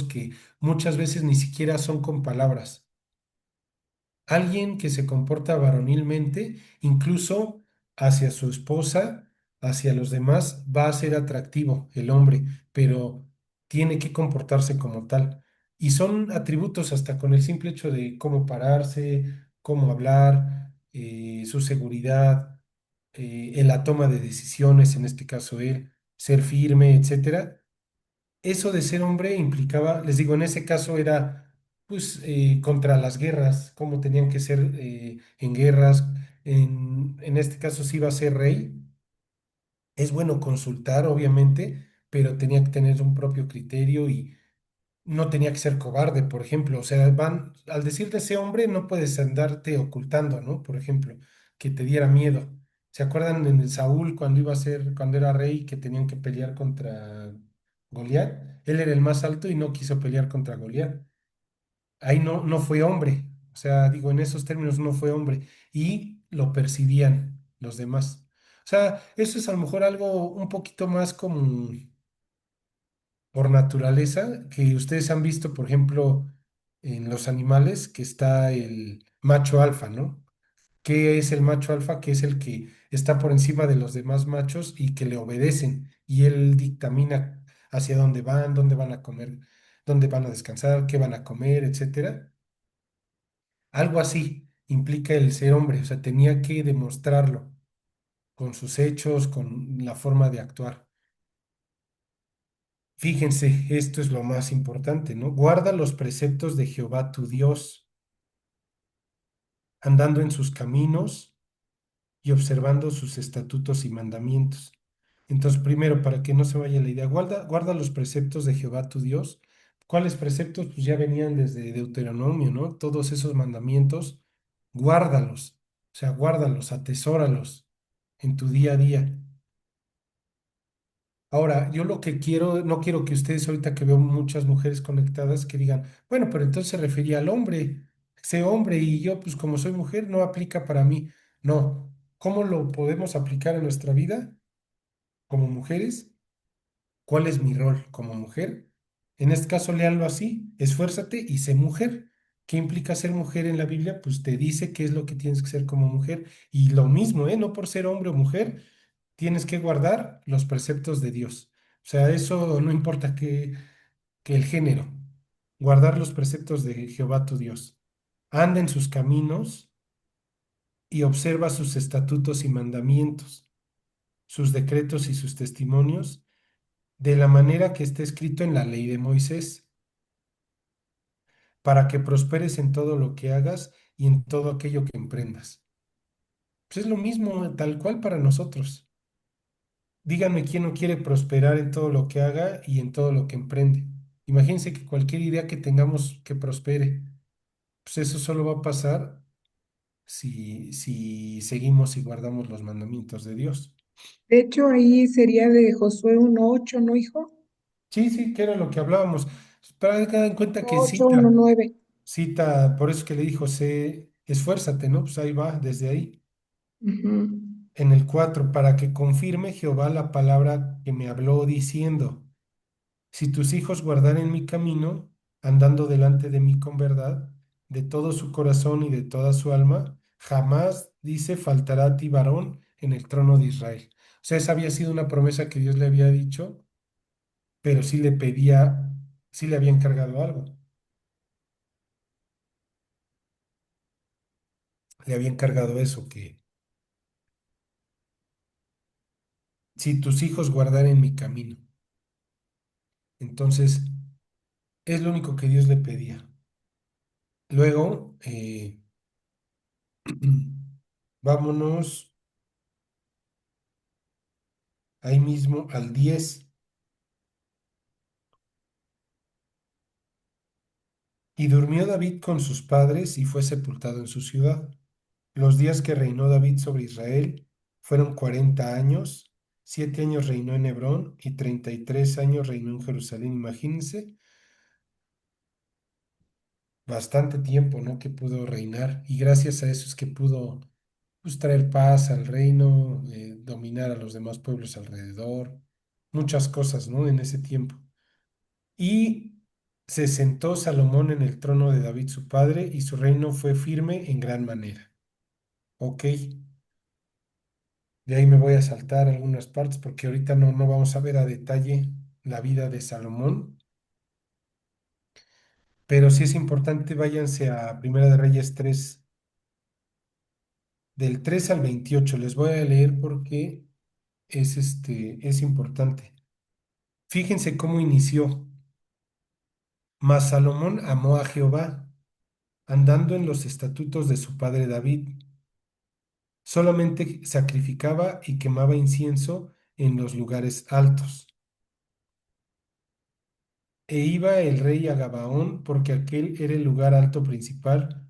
que muchas veces ni siquiera son con palabras. Alguien que se comporta varonilmente, incluso hacia su esposa, hacia los demás, va a ser atractivo el hombre, pero tiene que comportarse como tal. Y son atributos hasta con el simple hecho de cómo pararse, cómo hablar, su seguridad, en la toma de decisiones, en este caso él, ser firme, etcétera. Eso de ser hombre implicaba, les digo, en ese caso era pues contra las guerras, cómo tenían que ser en guerras. En este caso sí iba a ser rey. Es bueno consultar, obviamente, pero tenía que tener un propio criterio y no tenía que ser cobarde, por ejemplo. O sea, al decir de ese hombre, no puedes andarte ocultando, ¿no? Por ejemplo, que te diera miedo. ¿Se acuerdan en el Saúl cuando iba a ser, cuando era rey, que tenían que pelear contra Goliat? Él era el más alto y no quiso pelear contra Goliat. Ahí no fue hombre. O sea, digo, en esos términos no fue hombre. Y lo percibían los demás. O sea, eso es a lo mejor algo un poquito más como por naturaleza, que ustedes han visto, por ejemplo, en los animales, que está el macho alfa, ¿no? ¿Qué es el macho alfa? Que es el que está por encima de los demás machos y que le obedecen. Y él dictamina hacia dónde van a comer, dónde van a descansar, qué van a comer, etcétera. Algo así implica el ser hombre, o sea, tenía que demostrarlo con sus hechos, con la forma de actuar. Fíjense, esto es lo más importante, ¿no? Guarda los preceptos de Jehová tu Dios, andando en sus caminos y observando sus estatutos y mandamientos. Entonces, primero, para que no se vaya la idea, guarda los preceptos de Jehová tu Dios. ¿Cuáles preceptos? Pues ya venían desde Deuteronomio, ¿no? Todos esos mandamientos, guárdalos, o sea, guárdalos, atesóralos en tu día a día. Ahora, yo lo que quiero, no quiero que ustedes ahorita que veo muchas mujeres conectadas que digan, bueno, pero entonces se refería al hombre, sé hombre y yo pues como soy mujer no aplica para mí. No, ¿cómo lo podemos aplicar en nuestra vida como mujeres? ¿Cuál es mi rol como mujer? En este caso, léanlo así, esfuérzate y sé mujer. ¿Qué implica ser mujer en la Biblia? Pues te dice qué es lo que tienes que ser como mujer. Y lo mismo, ¿eh? No por ser hombre o mujer, tienes que guardar los preceptos de Dios. O sea, eso no importa que el género, guardar los preceptos de Jehová tu Dios. Anda en sus caminos y observa sus estatutos y mandamientos, sus decretos y sus testimonios, de la manera que está escrito en la ley de Moisés, para que prosperes en todo lo que hagas y en todo aquello que emprendas. Pues es lo mismo, tal cual para nosotros. Díganme quién no quiere prosperar en todo lo que haga y en todo lo que emprende. Imagínense que cualquier idea que tengamos que prospere, pues eso solo va a pasar si seguimos y guardamos los mandamientos de Dios. De hecho, ahí sería de Josué 1:8, ¿no, hijo? Sí, sí, que era lo que hablábamos. Pero hagan en cuenta que 1:8, 1:9. cita, por eso que le dijo, sé, esfuérzate, ¿no? Pues ahí va, desde ahí. Ujú. En el 4 para que confirme Jehová la palabra que me habló diciendo, si tus hijos guardaren mi camino, andando delante de mí con verdad, de todo su corazón y de toda su alma, jamás, dice, faltará a ti varón en el trono de Israel. O sea, esa había sido una promesa que Dios le había dicho, pero sí le pedía, sí le había encargado algo. Le había encargado eso, que si tus hijos guardaren mi camino. Entonces, es lo único que Dios le pedía. Luego, vámonos ahí mismo al 10. Y durmió David con sus padres y fue sepultado en su ciudad. Los días que reinó David sobre Israel fueron 40 años. 7 años reinó en Hebrón y 33 años reinó en Jerusalén. Imagínense, bastante tiempo, ¿no? Que pudo reinar. Y gracias a eso es que pudo, pues, traer paz al reino, dominar a los demás pueblos alrededor. Muchas cosas, ¿no? En ese tiempo. Y se sentó Salomón en el trono de David su padre y su reino fue firme en gran manera. Ok, de ahí me voy a saltar algunas partes porque ahorita no vamos a ver a detalle la vida de Salomón, pero sí es importante, váyanse a Primera de Reyes 3 del 3 al 28. Les voy a leer porque es importante. Fíjense cómo inició. Mas Salomón amó a Jehová, andando en los estatutos de su padre David. Solamente sacrificaba y quemaba incienso en los lugares altos. E iba el rey a Gabaón, porque aquel era el lugar alto principal,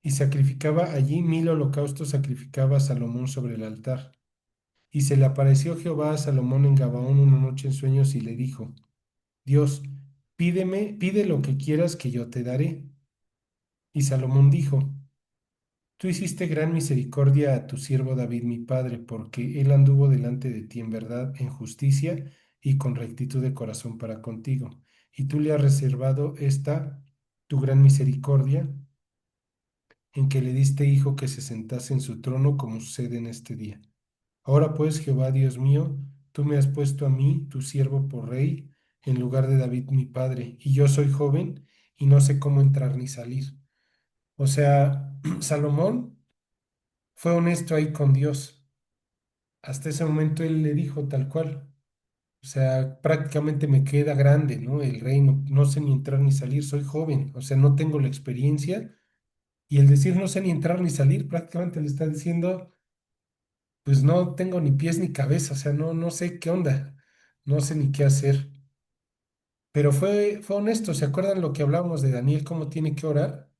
y sacrificaba allí 1000 holocaustos, sacrificaba a Salomón sobre el altar. Y se le apareció Jehová a Salomón en Gabaón una noche en sueños y le dijo, Dios, pide lo que quieras que yo te daré. Y Salomón dijo, Tú hiciste gran misericordia a tu siervo David mi padre, porque él anduvo delante de ti en verdad, en justicia y con rectitud de corazón para contigo. Y tú le has reservado esta tu gran misericordia, en que le diste hijo que se sentase en su trono, como sucede en este día. Ahora pues, Jehová Dios mío, tú me has puesto a mí, tu siervo, por rey, en lugar de David mi padre, y yo soy joven y no sé cómo entrar ni salir. O sea, Salomón fue honesto ahí con Dios. Hasta ese momento él le dijo tal cual. O sea, prácticamente me queda grande, ¿no? El reino, no sé ni entrar ni salir, soy joven, o sea, no tengo la experiencia. Y el decir no sé ni entrar ni salir, prácticamente le está diciendo, pues no tengo ni pies ni cabeza, o sea, no sé qué onda, no sé ni qué hacer. Pero fue honesto, ¿se acuerdan lo que hablábamos de Daniel, cómo tiene que orar?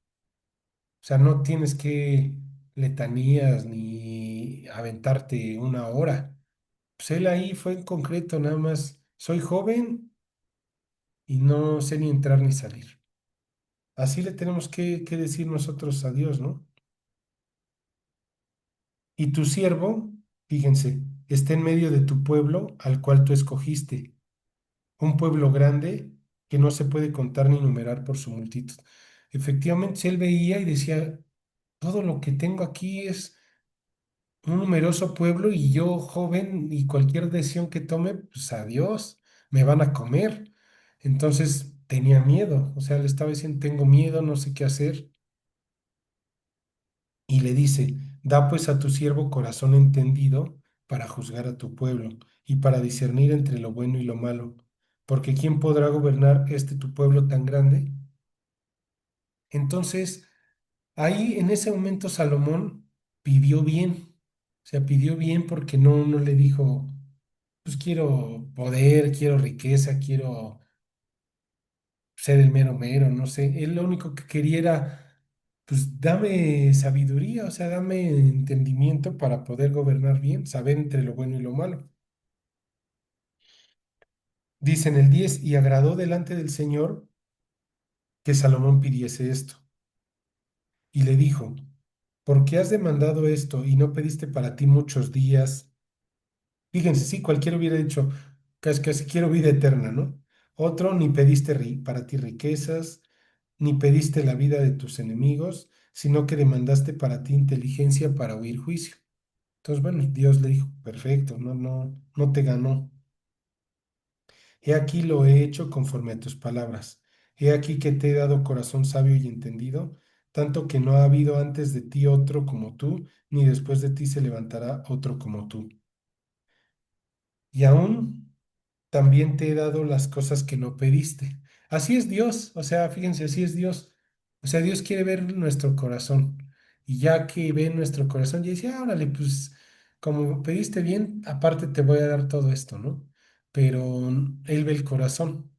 O sea, no tienes que letanías ni aventarte una hora. Pues él ahí fue en concreto, nada más, soy joven y no sé ni entrar ni salir. Así le tenemos que decir nosotros a Dios, ¿no? Y tu siervo, fíjense, está en medio de tu pueblo al cual tú escogiste, un pueblo grande que no se puede contar ni numerar por su multitud. Efectivamente, si él veía y decía, todo lo que tengo aquí es un numeroso pueblo y yo joven y cualquier decisión que tome, pues adiós, me van a comer. Entonces tenía miedo, o sea, le estaba diciendo, tengo miedo, no sé qué hacer. Y le dice, da pues a tu siervo corazón entendido para juzgar a tu pueblo y para discernir entre lo bueno y lo malo. Porque ¿quién podrá gobernar este tu pueblo tan grande? Entonces, ahí en ese momento Salomón pidió bien, o sea, pidió bien porque no le dijo, pues quiero poder, quiero riqueza, quiero ser el mero mero, no sé. Él lo único que quería era, pues dame sabiduría, o sea, dame entendimiento para poder gobernar bien, saber entre lo bueno y lo malo. Dice en el 10 y agradó delante del Señor que Salomón pidiese esto. Y le dijo, ¿por qué has demandado esto y no pediste para ti muchos días? Fíjense, sí, cualquiera hubiera dicho, casi quiero vida eterna, ¿no? Otro, ni pediste para ti riquezas, ni pediste la vida de tus enemigos, sino que demandaste para ti inteligencia para oír juicio. Entonces, bueno, Dios le dijo, perfecto, no te ganó. He aquí lo he hecho conforme a tus palabras. He aquí que te he dado corazón sabio y entendido, tanto que no ha habido antes de ti otro como tú, ni después de ti se levantará otro como tú. Y aún también te he dado las cosas que no pediste. Así es Dios, o sea, fíjense, así es Dios. O sea, Dios quiere ver nuestro corazón. Y ya que ve nuestro corazón, ya dice, órale, pues como pediste bien, aparte te voy a dar todo esto, ¿no? Pero Él ve el corazón.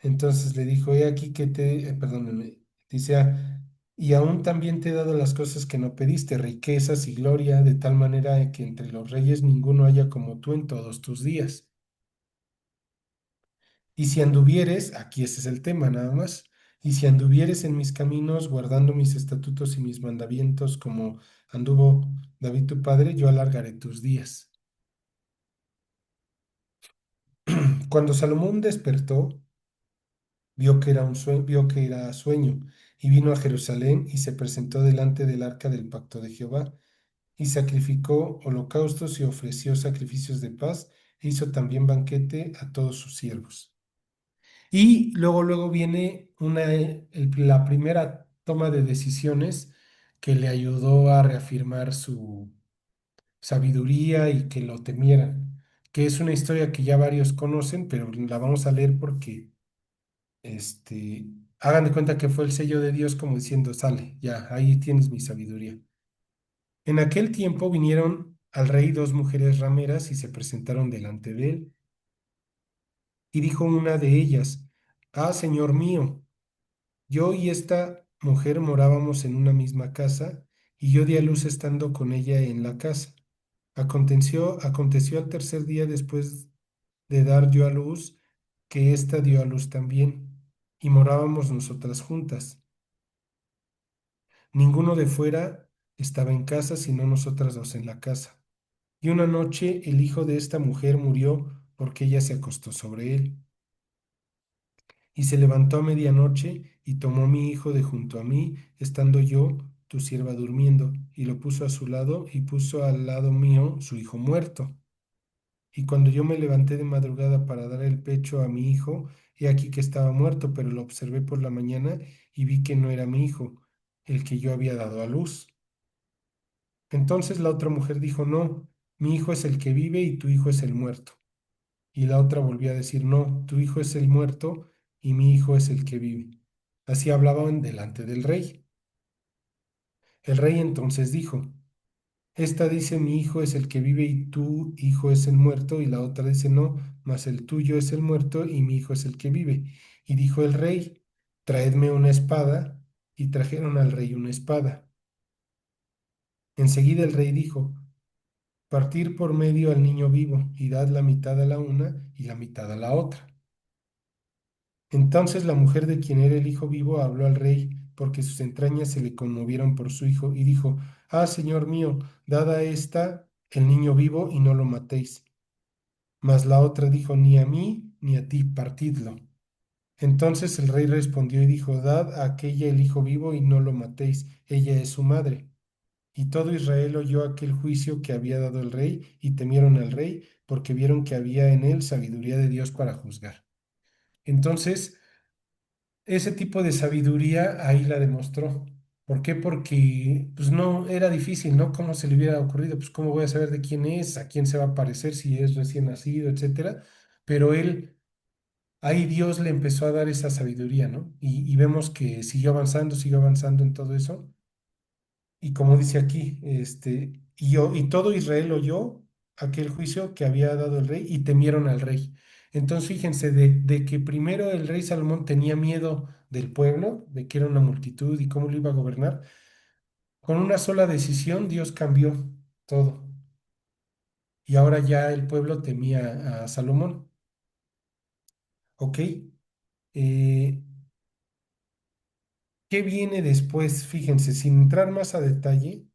Entonces le dijo, he aquí que perdóneme, dice, y aún también te he dado las cosas que no pediste, riquezas y gloria, de tal manera que entre los reyes ninguno haya como tú en todos tus días. Y si anduvieres, aquí ese es el tema nada más, y si anduvieres en mis caminos, guardando mis estatutos y mis mandamientos, como anduvo David tu padre, yo alargaré tus días. Cuando Salomón despertó, vio que era sueño, y vino a Jerusalén y se presentó delante del arca del pacto de Jehová, y sacrificó holocaustos y ofreció sacrificios de paz, e hizo también banquete a todos sus siervos. Y luego viene la primera toma de decisiones que le ayudó a reafirmar su sabiduría y que lo temieran, que es una historia que ya varios conocen, pero la vamos a leer porque este, hagan de cuenta que fue el sello de Dios como diciendo, sale, ya, ahí tienes mi sabiduría. En aquel tiempo vinieron al rey dos mujeres rameras y se presentaron delante de él. Y dijo una de ellas, ah, señor mío, yo y esta mujer morábamos en una misma casa, y yo di a luz estando con ella en la casa. Aconteció al tercer día después de dar yo a luz, que ésta dio a luz también, y morábamos nosotras juntas. Ninguno de fuera estaba en casa, sino nosotras dos en la casa. Y una noche el hijo de esta mujer murió porque ella se acostó sobre él. Y se levantó a medianoche y tomó mi hijo de junto a mí, estando yo, tu sierva, durmiendo, y lo puso a su lado y puso al lado mío su hijo muerto. Y cuando yo me levanté de madrugada para dar el pecho a mi hijo, he aquí que estaba muerto, pero lo observé por la mañana y vi que no era mi hijo, el que yo había dado a luz. Entonces la otra mujer dijo, no, mi hijo es el que vive y tu hijo es el muerto. Y la otra volvió a decir, no, tu hijo es el muerto y mi hijo es el que vive. Así hablaban delante del rey. El rey entonces dijo, esta dice, mi hijo es el que vive y tu hijo es el muerto. Y la otra dice, no, mas el tuyo es el muerto y mi hijo es el que vive. Y dijo el rey, traedme una espada. Y trajeron al rey una espada. Enseguida el rey dijo, partir por medio al niño vivo y dad la mitad a la una y la mitad a la otra. Entonces la mujer de quien era el hijo vivo habló al rey, porque sus entrañas se le conmovieron por su hijo, y dijo, ah, señor mío, dad a esta el niño vivo y no lo matéis. Mas la otra dijo, ni a mí ni a ti, partidlo. Entonces el rey respondió y dijo, dad a aquella el hijo vivo y no lo matéis, ella es su madre. Y todo Israel oyó aquel juicio que había dado el rey, y temieron al rey, porque vieron que había en él sabiduría de Dios para juzgar. Entonces, ese tipo de sabiduría ahí la demostró. ¿Por qué? Porque pues no era difícil, ¿no? ¿Cómo se le hubiera ocurrido? Pues cómo voy a saber de quién es, a quién se va a parecer, si es recién nacido, etcétera. Pero él, ahí Dios le empezó a dar esa sabiduría, ¿no? Y vemos que siguió avanzando en todo eso. Y como dice aquí, y todo Israel oyó aquel juicio que había dado el rey y temieron al rey. Entonces, fíjense, de que primero el rey Salomón tenía miedo del pueblo, de que era una multitud y cómo lo iba a gobernar, con una sola decisión Dios cambió todo. Y ahora ya el pueblo temía a Salomón. ¿Ok? ¿Qué viene después? Fíjense, sin entrar más a detalle,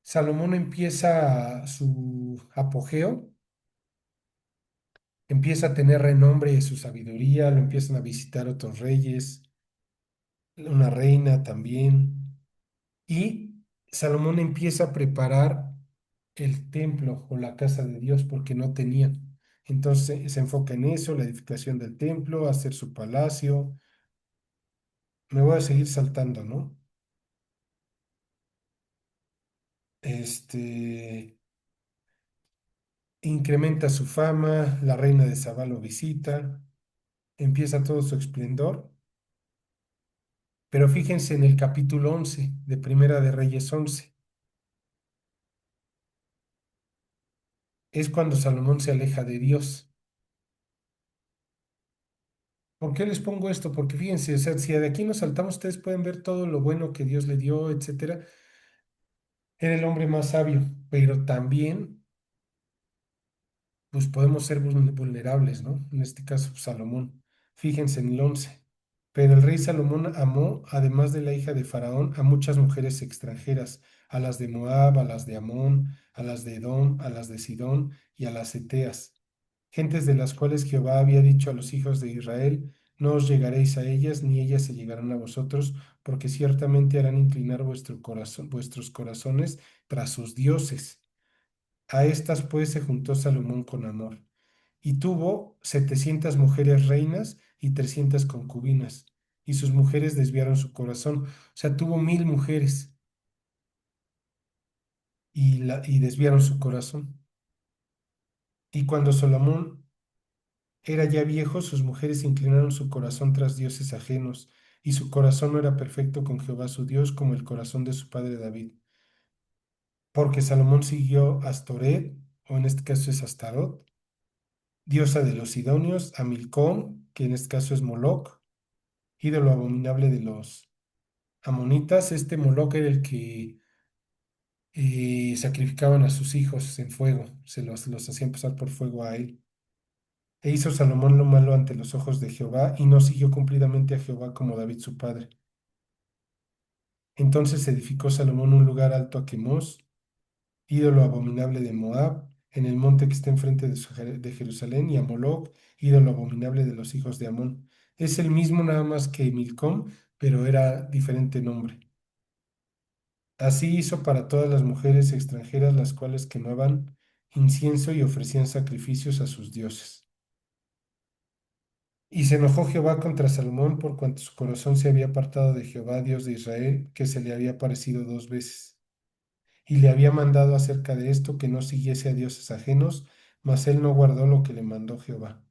Salomón empieza su apogeo, empieza a tener renombre de su sabiduría, lo empiezan a visitar otros reyes, una reina también, y Salomón empieza a preparar el templo o la casa de Dios porque no tenían. Entonces se enfoca en eso, la edificación del templo, hacer su palacio. Me voy a seguir saltando, ¿no? Este incrementa su fama, la reina de Sabá lo visita, empieza todo su esplendor. Pero fíjense en el capítulo 11 de Primera de Reyes 11. Es cuando Salomón se aleja de Dios. ¿Por qué les pongo esto? Porque fíjense, o sea, si de aquí nos saltamos, ustedes pueden ver todo lo bueno que Dios le dio, etcétera. Era el hombre más sabio, pero también, pues podemos ser vulnerables, ¿no? En este caso, pues, Salomón. Fíjense en el 11. Pero el rey Salomón amó, además de la hija de Faraón, a muchas mujeres extranjeras, a las de Moab, a las de Amón, a las de Edom, a las de Sidón y a las Eteas, gentes de las cuales Jehová había dicho a los hijos de Israel, No os llegaréis a ellas, ni ellas se llegarán a vosotros, porque ciertamente harán inclinar vuestros corazones tras sus dioses. A estas pues se juntó Salomón con amor, y tuvo 700 mujeres reinas y 300 concubinas, y sus mujeres desviaron su corazón. O sea, tuvo 1000 mujeres y desviaron su corazón. Y cuando Salomón era ya viejo, sus mujeres inclinaron su corazón tras dioses ajenos, y su corazón no era perfecto con Jehová su Dios como el corazón de su padre David. Porque Salomón siguió a Astoret, o en este caso es Astarot, diosa de los Sidonios, a Milcom, que en este caso es Moloc, ídolo abominable de los amonitas. Este Moloc era el que sacrificaban a sus hijos en fuego, los hacían pasar por fuego a él. E hizo Salomón lo malo ante los ojos de Jehová y no siguió cumplidamente a Jehová como David su padre. Entonces edificó Salomón un lugar alto a Quemos, ídolo abominable de Moab, en el monte que está enfrente de Jerusalén, y a Moloc, ídolo abominable de los hijos de Amón. Es el mismo nada más que Milcom, pero era diferente nombre. Así hizo para todas las mujeres extranjeras, las cuales quemaban incienso y ofrecían sacrificios a sus dioses. Y se enojó Jehová contra Salomón por cuanto su corazón se había apartado de Jehová, Dios de Israel, que se le había aparecido 2 veces. Y le había mandado acerca de esto que no siguiese a dioses ajenos, mas él no guardó lo que le mandó Jehová.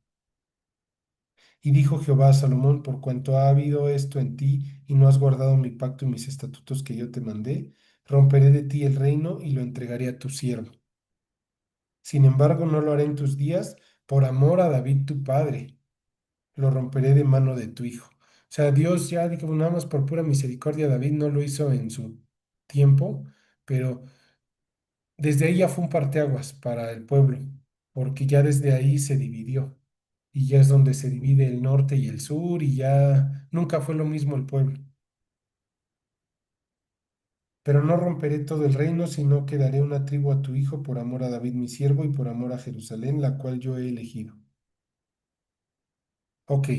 Y dijo Jehová a Salomón, por cuanto ha habido esto en ti y no has guardado mi pacto y mis estatutos que yo te mandé, romperé de ti el reino y lo entregaré a tu siervo. Sin embargo, no lo haré en tus días por amor a David tu padre, lo romperé de mano de tu hijo. O sea, Dios ya, dijo, nada más por pura misericordia, David no lo hizo en su tiempo, pero desde ahí ya fue un parteaguas para el pueblo, porque ya desde ahí se dividió, y ya es donde se divide el norte y el sur, y ya nunca fue lo mismo el pueblo. Pero no romperé todo el reino, sino que daré una tribu a tu hijo por amor a David mi siervo y por amor a Jerusalén, la cual yo he elegido. Ok.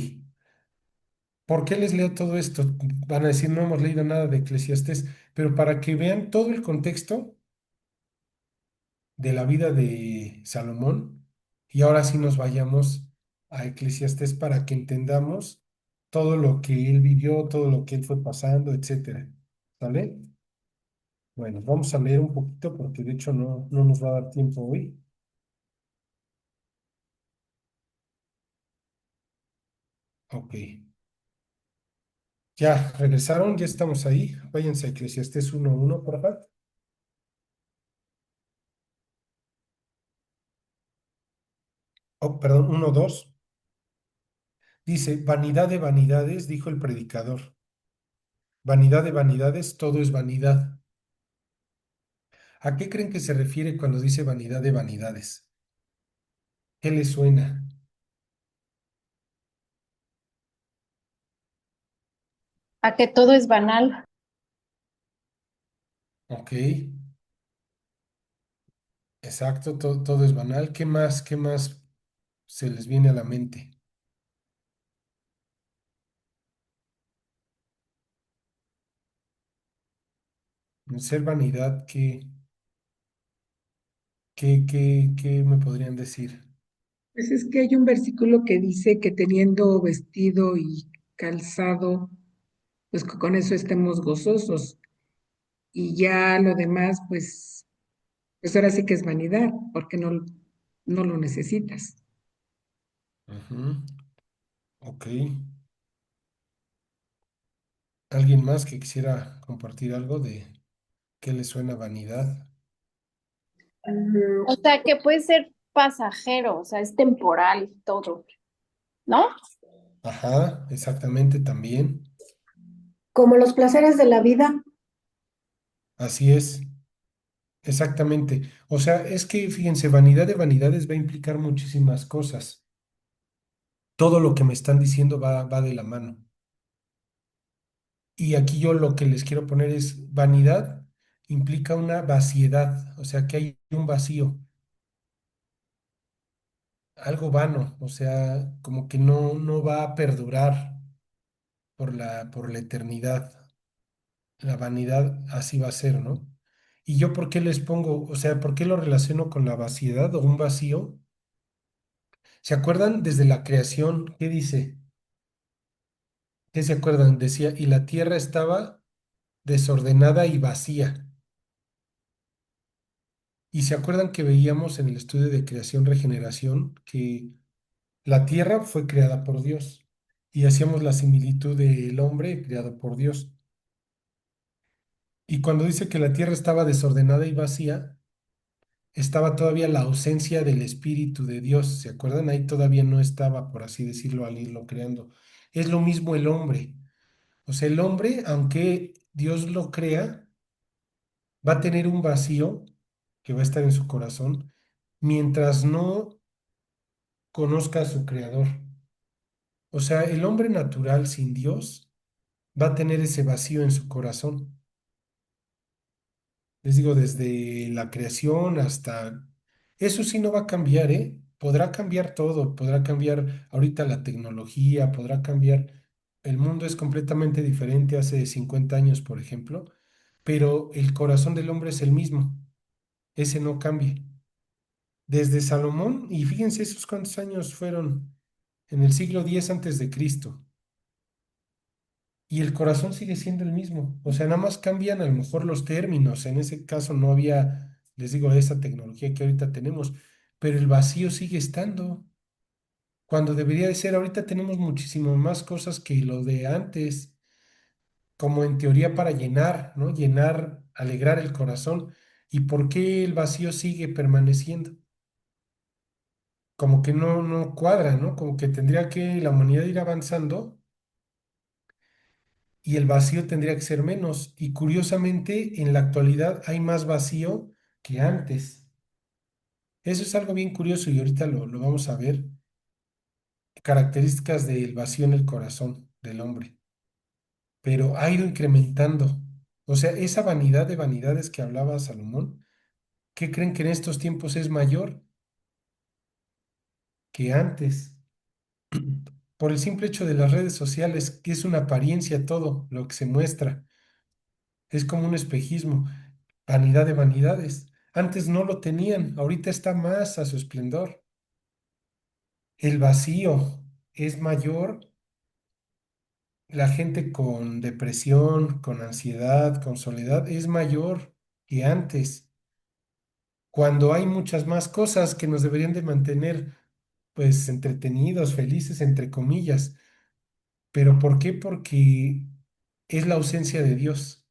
¿Por qué les leo todo esto? Van a decir, no hemos leído nada de Eclesiastés, pero para que vean todo el contexto de la vida de Salomón, y ahora sí nos vayamos a Eclesiastés para que entendamos todo lo que él vivió, todo lo que él fue pasando, etcétera. ¿Sale? Bueno, vamos a leer un poquito porque de hecho no nos va a dar tiempo hoy. Ok. Ya regresaron, ya estamos ahí. Váyanse a Eclesiastés 1:1, por favor. Oh, perdón, 1:2. Dice, vanidad de vanidades, dijo el predicador. Vanidad de vanidades, todo es vanidad. ¿A qué creen que se refiere cuando dice vanidad de vanidades? ¿Qué le suena? A que todo es banal. Ok, exacto, todo es banal. Qué más se les viene a la mente? Ser vanidad, ¿qué me podrían decir? Pues es que hay un versículo que dice que teniendo vestido y calzado, pues que con eso estemos gozosos. Y ya lo demás, pues ahora sí que es vanidad, porque no lo necesitas. Ujú, ok. ¿Alguien más que quisiera compartir algo de qué le suena vanidad? O sea, que puede ser pasajero, o sea, es temporal todo, ¿no? Ajá, exactamente también. Como los placeres de la vida. Así es, exactamente. O sea, es que fíjense, vanidad de vanidades va a implicar muchísimas cosas. Todo lo que me están diciendo va de la mano. Y aquí yo lo que les quiero poner es vanidad implica una vaciedad, o sea que hay un vacío. algo vano, o sea, como que no va a perdurar por la eternidad. La vanidad así va a ser, ¿no? ¿Y yo por qué les pongo, o sea, por qué lo relaciono con la vaciedad o un vacío? ¿Se acuerdan desde la creación? ¿Qué dice? ¿Qué se acuerdan? Decía, y la tierra estaba desordenada y vacía. Y se acuerdan que veíamos en el estudio de creación-regeneración que la tierra fue creada por Dios y hacíamos la similitud del hombre creado por Dios. Y cuando dice que la tierra estaba desordenada y vacía, estaba todavía la ausencia del Espíritu de Dios. ¿Se acuerdan? Ahí todavía no estaba, por así decirlo, al irlo creando. Es lo mismo el hombre. O sea, el hombre, aunque Dios lo crea, va a tener un vacío que va a estar en su corazón mientras no conozca a su creador. O sea, el hombre natural sin Dios va a tener ese vacío en su corazón. Les digo, desde la creación hasta... Eso sí no va a cambiar, ¿eh? Podrá cambiar todo, podrá cambiar ahorita la tecnología, podrá cambiar... El mundo es completamente diferente hace 50 años, por ejemplo, pero el corazón del hombre es el mismo. Ese no cambia. Desde Salomón, y fíjense esos cuántos años fueron en el siglo X antes de Cristo. Y el corazón sigue siendo el mismo. O sea, nada más cambian a lo mejor los términos. En ese caso no había, les digo, esa tecnología que ahorita tenemos, pero el vacío sigue estando. Cuando debería de ser, ahorita tenemos muchísimas más cosas que lo de antes, como en teoría para llenar, ¿no? Llenar, alegrar el corazón. ¿Y por qué el vacío sigue permaneciendo? Como que no cuadra, ¿no? Como que tendría que la humanidad ir avanzando y el vacío tendría que ser menos. Y curiosamente, en la actualidad hay más vacío que antes. Eso es algo bien curioso y ahorita lo vamos a ver. Características del vacío en el corazón del hombre. Pero ha ido incrementando. O sea, esa vanidad de vanidades que hablaba Salomón, ¿qué creen que en estos tiempos es mayor que antes? Por el simple hecho de las redes sociales, que es una apariencia todo lo que se muestra. Es como un espejismo. Vanidad de vanidades. Antes no lo tenían, ahorita está más a su esplendor. El vacío es mayor, la gente con depresión, con ansiedad, con soledad, es mayor que antes, cuando hay muchas más cosas que nos deberían de mantener, pues, entretenidos, felices, entre comillas. ¿Pero por qué? Porque es la ausencia de Dios.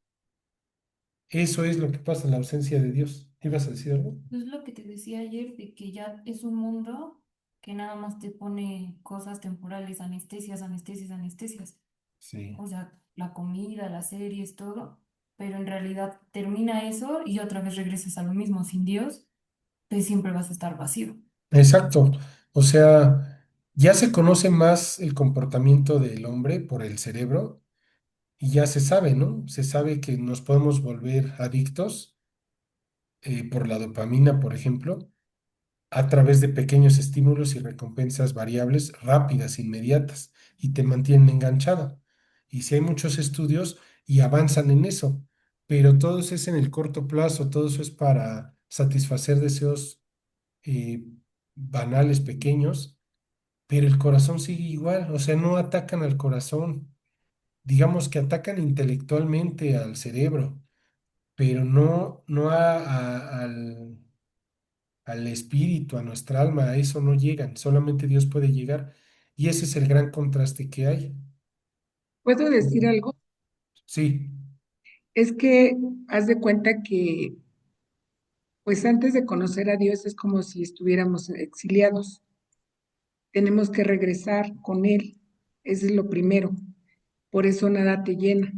Eso es lo que pasa, la ausencia de Dios. ¿Ibas a decir algo? Es lo que te decía ayer, de que ya es un mundo que nada más te pone cosas temporales, anestesias, anestesias, anestesias. Sí. O sea, la comida, las series, todo. Pero en realidad termina eso y otra vez regresas a lo mismo. Sin Dios, pues siempre vas a estar vacío. Exacto. O sea, ya se conoce más el comportamiento del hombre por el cerebro y ya se sabe, ¿no? Se sabe que nos podemos volver adictos por la dopamina, por ejemplo, a través de pequeños estímulos y recompensas variables rápidas, inmediatas, y te mantienen enganchado. Y si hay muchos estudios y avanzan en eso, pero todo eso es en el corto plazo, todo eso es para satisfacer deseos eh, banales, pequeños, pero el corazón sigue igual, o sea, no atacan al corazón, digamos que atacan intelectualmente al cerebro, pero no al espíritu, a nuestra alma, a eso no llegan, solamente Dios puede llegar, y ese es el gran contraste que hay. ¿Puedo decir algo? Sí, Es que haz de cuenta que, pues antes de conocer a Dios es como si estuviéramos exiliados. Tenemos que regresar con Él. Ese es lo primero. Por eso nada te llena.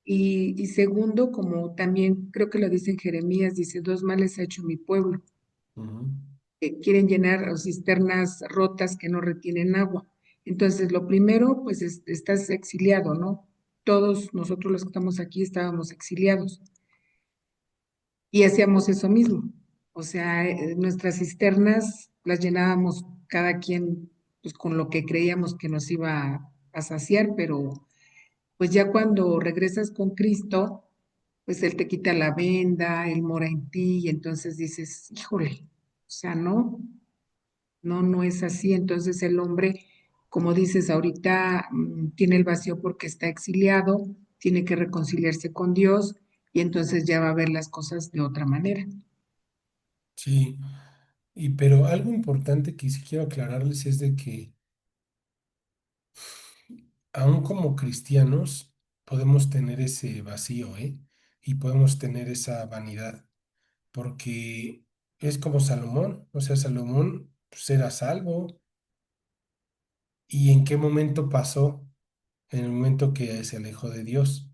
Y segundo, como también creo que lo dice en Jeremías, dice, dos males ha hecho mi pueblo, ujú, que quieren llenar cisternas rotas que no retienen agua. Entonces, lo primero, pues estás exiliado, ¿no? Todos nosotros los que estamos aquí estábamos exiliados y hacíamos eso mismo. O sea, nuestras cisternas las llenábamos cada quien pues con lo que creíamos que nos iba a saciar, pero pues ya cuando regresas con Cristo, pues Él te quita la venda, Él mora en ti y entonces dices, híjole, o sea, no es así. Entonces el hombre, como dices, ahorita tiene el vacío porque está exiliado, tiene que reconciliarse con Dios y entonces ya va a ver las cosas de otra manera. Sí, pero algo importante que sí quiero aclararles es de que aún como cristianos podemos tener ese vacío, ¿eh? Y podemos tener esa vanidad, porque es como Salomón, o sea, Salomón pues, era salvo. ¿Y en qué momento pasó? En el momento que se alejó de Dios.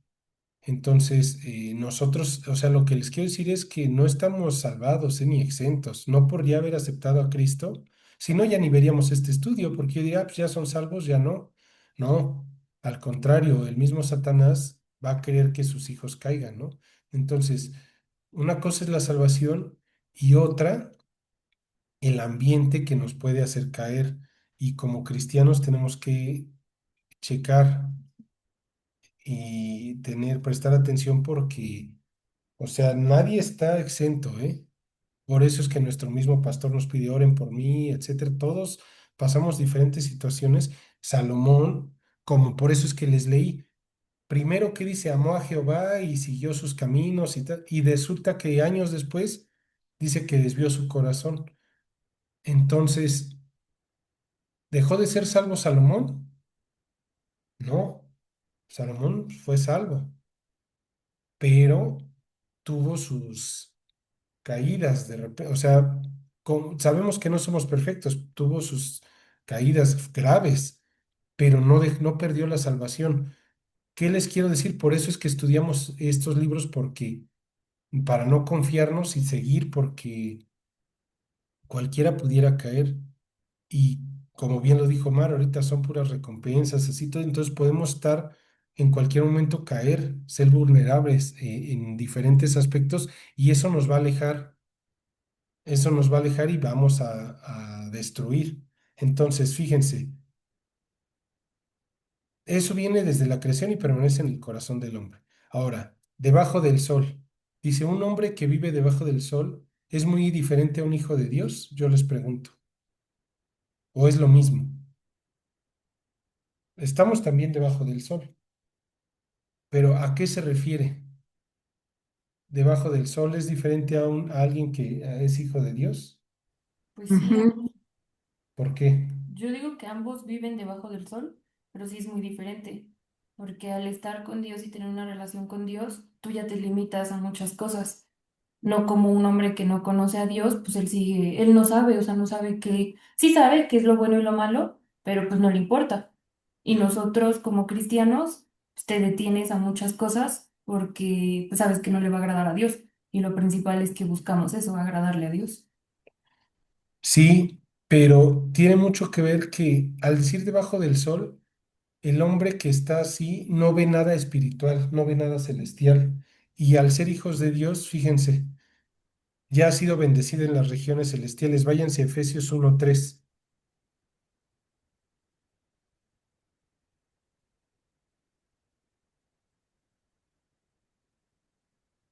Entonces, nosotros, o sea, lo que les quiero decir es que no estamos salvados, ni exentos, no por ya haber aceptado a Cristo, si no, ya ni veríamos este estudio, porque yo diría, "Ah, pues ya son salvos, ya no. No, al contrario, el mismo Satanás va a querer que sus hijos caigan, ¿no? Entonces, una cosa es la salvación y otra, el ambiente que nos puede hacer caer. Y como cristianos tenemos que checar y prestar atención porque, o sea, nadie está exento, ¿eh? Por eso es que nuestro mismo pastor nos pidió oren por mí, etcétera. Todos pasamos diferentes situaciones. Salomón, como por eso es que les leí, primero que dice, amó a Jehová y siguió sus caminos y tal, y resulta que años después dice que desvió su corazón. Entonces, ¿dejó de ser salvo Salomón? No, Salomón fue salvo, pero tuvo sus caídas de repente, o sea, sabemos que no somos perfectos, tuvo sus caídas graves, pero no perdió la salvación. ¿Qué les quiero decir? Por eso es que estudiamos estos libros, porque para no confiarnos y seguir, porque cualquiera pudiera caer. Y como bien lo dijo Mar, ahorita son puras recompensas, así todo, entonces podemos estar en cualquier momento caer, ser vulnerables en diferentes aspectos, y eso nos va a alejar y vamos a destruir. Entonces, fíjense, eso viene desde la creación y permanece en el corazón del hombre. Ahora, debajo del sol. Dice, un hombre que vive debajo del sol es muy diferente a un hijo de Dios, yo les pregunto, o es lo mismo. Estamos también debajo del sol, pero ¿a qué se refiere? Debajo del sol es diferente a alguien que es hijo de Dios. Pues sí, Ujú. ¿Por qué? yo digo que ambos viven debajo del sol, pero sí es muy diferente, porque al estar con Dios y tener una relación con Dios, tú ya te limitas a muchas cosas. No como un hombre que no conoce a Dios, pues él sigue, él no sabe, o sea, no sabe que, sí sabe qué es lo bueno y lo malo, pero pues no le importa. Y nosotros como cristianos, pues, te detienes a muchas cosas porque pues, sabes que no le va a agradar a Dios. Y lo principal es que buscamos eso, agradarle a Dios. Sí, pero tiene mucho que ver que al decir debajo del sol, el hombre que está así no ve nada espiritual, no ve nada celestial. Y al ser hijos de Dios, fíjense, ya ha sido bendecido en las regiones celestiales. Váyanse a Efesios 1:3.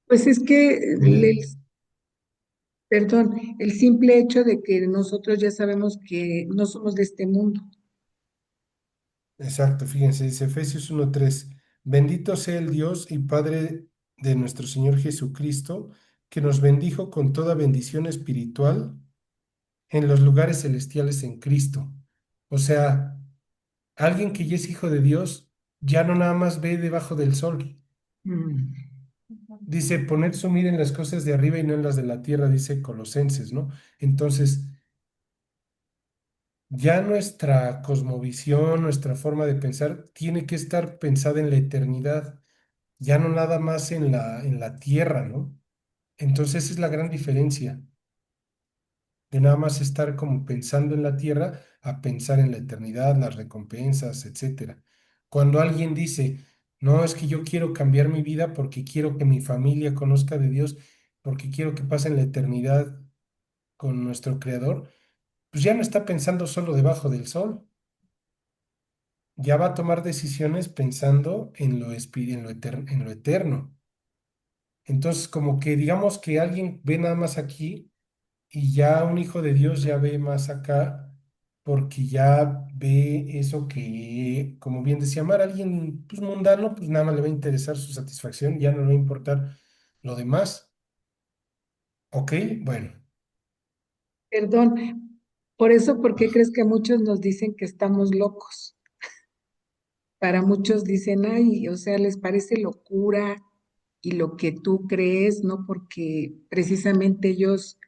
Pues es que Miren, perdón, el simple hecho de que nosotros ya sabemos que no somos de este mundo. exacto, fíjense, dice Efesios 1:3. Bendito sea el Dios y Padre de nuestro Señor Jesucristo, que nos bendijo con toda bendición espiritual en los lugares celestiales en Cristo. O sea, alguien que ya es hijo de Dios ya no nada más ve debajo del sol. Mm. Ujú. Dice, poner su mira en las cosas de arriba y no en las de la tierra, dice Colosenses, ¿no? Entonces, ya nuestra cosmovisión, nuestra forma de pensar, tiene que estar pensada en la eternidad, ya no nada más en la tierra, ¿no? Entonces, esa es la gran diferencia de nada más estar como pensando en la tierra a pensar en la eternidad, las recompensas, etcétera. Cuando alguien dice, no, es que yo quiero cambiar mi vida porque quiero que mi familia conozca de Dios, porque quiero que pasen la eternidad con nuestro Creador, pues ya no está pensando solo debajo del sol, ya va a tomar decisiones pensando en en lo eterno. Entonces, como que digamos que alguien ve nada más aquí y ya un hijo de Dios ya ve más acá, porque ya ve eso que, como bien decía Mar, alguien pues, mundano, pues nada más le va a interesar su satisfacción, ya no le va a importar lo demás. ¿Ok? Bueno, Perdón, por eso, ¿por qué crees que muchos nos dicen que estamos locos? Para muchos dicen, ay, o sea, les parece locura y lo que tú crees, ¿no? Porque precisamente ellos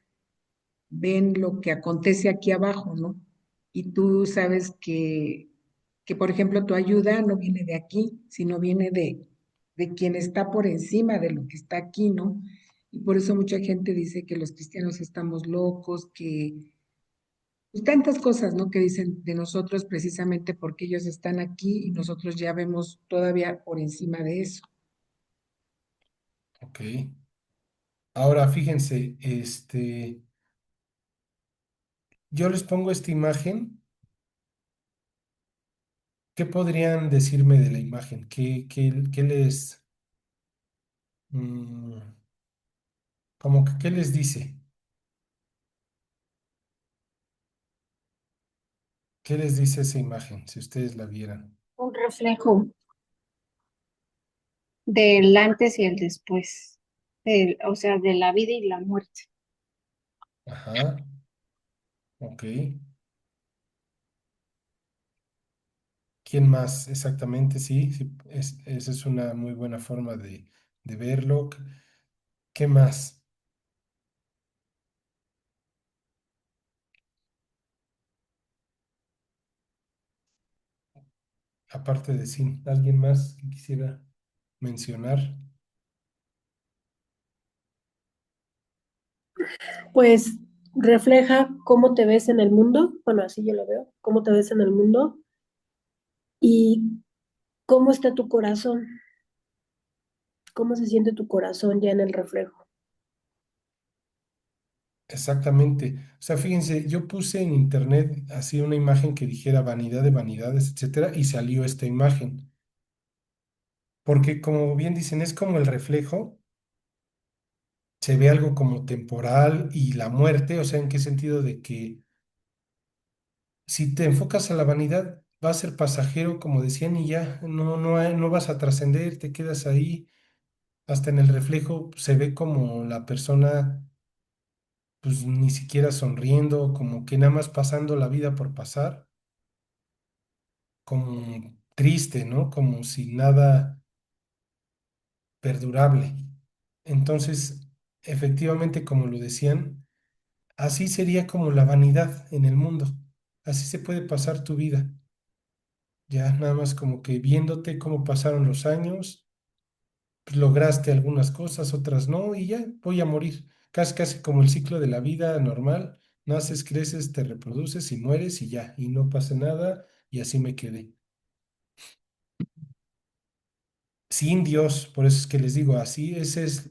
ven lo que acontece aquí abajo, ¿no? Y tú sabes que, por ejemplo, tu ayuda no viene de aquí, sino viene de quien está por encima de lo que está aquí, ¿no? Y por eso mucha gente dice que los cristianos estamos locos, que pues, tantas cosas, ¿no? Que dicen de nosotros precisamente porque ellos están aquí y nosotros ya vemos todavía por encima de eso. ok. Ahora fíjense, yo les pongo esta imagen. ¿Qué podrían decirme de la imagen? ¿Qué les, mm, como que, qué les dice? ¿Qué les dice esa imagen, si ustedes la vieran? Un reflejo del antes y el después, o sea, de la vida y la muerte. Ajá, ok. ¿Quién más? Exactamente, sí, sí, esa es una muy buena forma de verlo. ¿Qué más? Aparte de sí, ¿alguien más que quisiera mencionar? Pues refleja cómo te ves en el mundo, bueno, así yo lo veo, cómo te ves en el mundo y cómo está tu corazón, cómo se siente tu corazón ya en el reflejo. Exactamente. O sea, fíjense, yo puse en internet así una imagen que dijera vanidad de vanidades, etcétera, y salió esta imagen. Porque como bien dicen, es como el reflejo, se ve algo como temporal y la muerte, o sea, ¿en qué sentido? De que si te enfocas a la vanidad, va a ser pasajero, como decían, y ya no vas a trascender, te quedas ahí. Hasta en el reflejo se ve como la persona, pues ni siquiera sonriendo, como que nada más pasando la vida por pasar, como triste, ¿no? Como si nada perdurable. Entonces, efectivamente, como lo decían, así sería como la vanidad en el mundo. Así se puede pasar tu vida. Ya nada más como que viéndote cómo pasaron los años, pues, lograste algunas cosas, otras no, y ya voy a morir. Casi, casi como el ciclo de la vida normal. Naces, creces, te reproduces y mueres y ya, y no pasa nada, y así me quedé. Sin Dios, por eso es que les digo así, esa es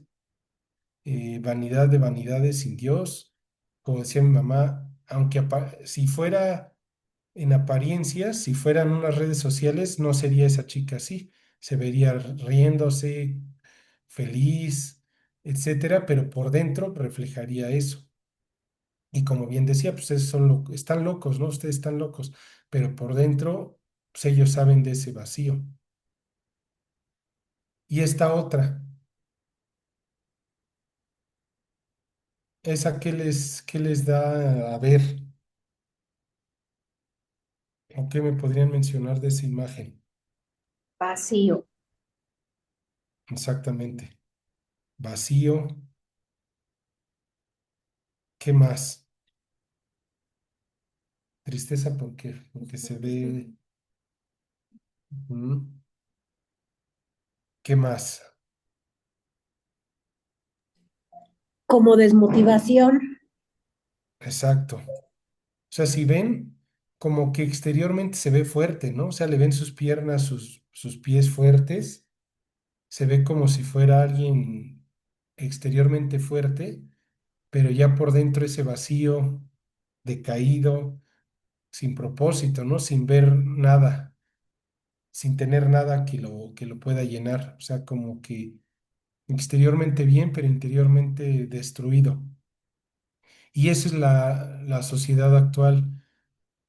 vanidad de vanidades sin Dios. Como decía mi mamá, aunque si fuera en apariencias, si fueran unas redes sociales, no sería esa chica así. Se vería riéndose, feliz, etcétera, pero por dentro reflejaría eso. Y como bien decía, pues están locos, ¿no? Ustedes están locos, pero por dentro, pues ellos saben de ese vacío. Y esta otra, esa qué les da a ver, o qué me podrían mencionar de esa imagen. Vacío. Exactamente. Vacío, ¿qué más? Tristeza porque se ve. Ujú. ¿Qué más? Como desmotivación, Exacto. O sea, si ven, como que exteriormente se ve fuerte, ¿no? O sea, le ven sus piernas, sus pies fuertes, se ve como si fuera alguien exteriormente fuerte, pero ya por dentro ese vacío decaído, sin propósito, ¿no? Sin ver nada, sin tener nada que lo pueda llenar. O sea, como que exteriormente bien, pero interiormente destruido. Y esa es la sociedad actual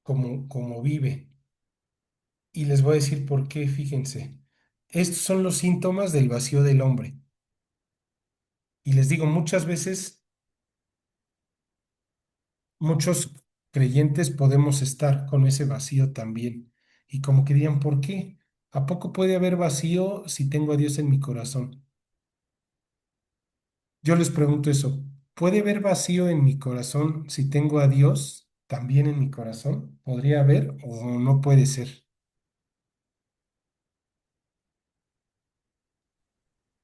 como vive. Y les voy a decir por qué, fíjense. Estos son los síntomas del vacío del hombre. Y les digo, muchas veces, muchos creyentes podemos estar con ese vacío también. Y como que digan, ¿por qué? ¿A poco puede haber vacío si tengo a Dios en mi corazón? Yo les pregunto eso. ¿Puede haber vacío en mi corazón si tengo a Dios también en mi corazón? ¿Podría haber o no puede ser?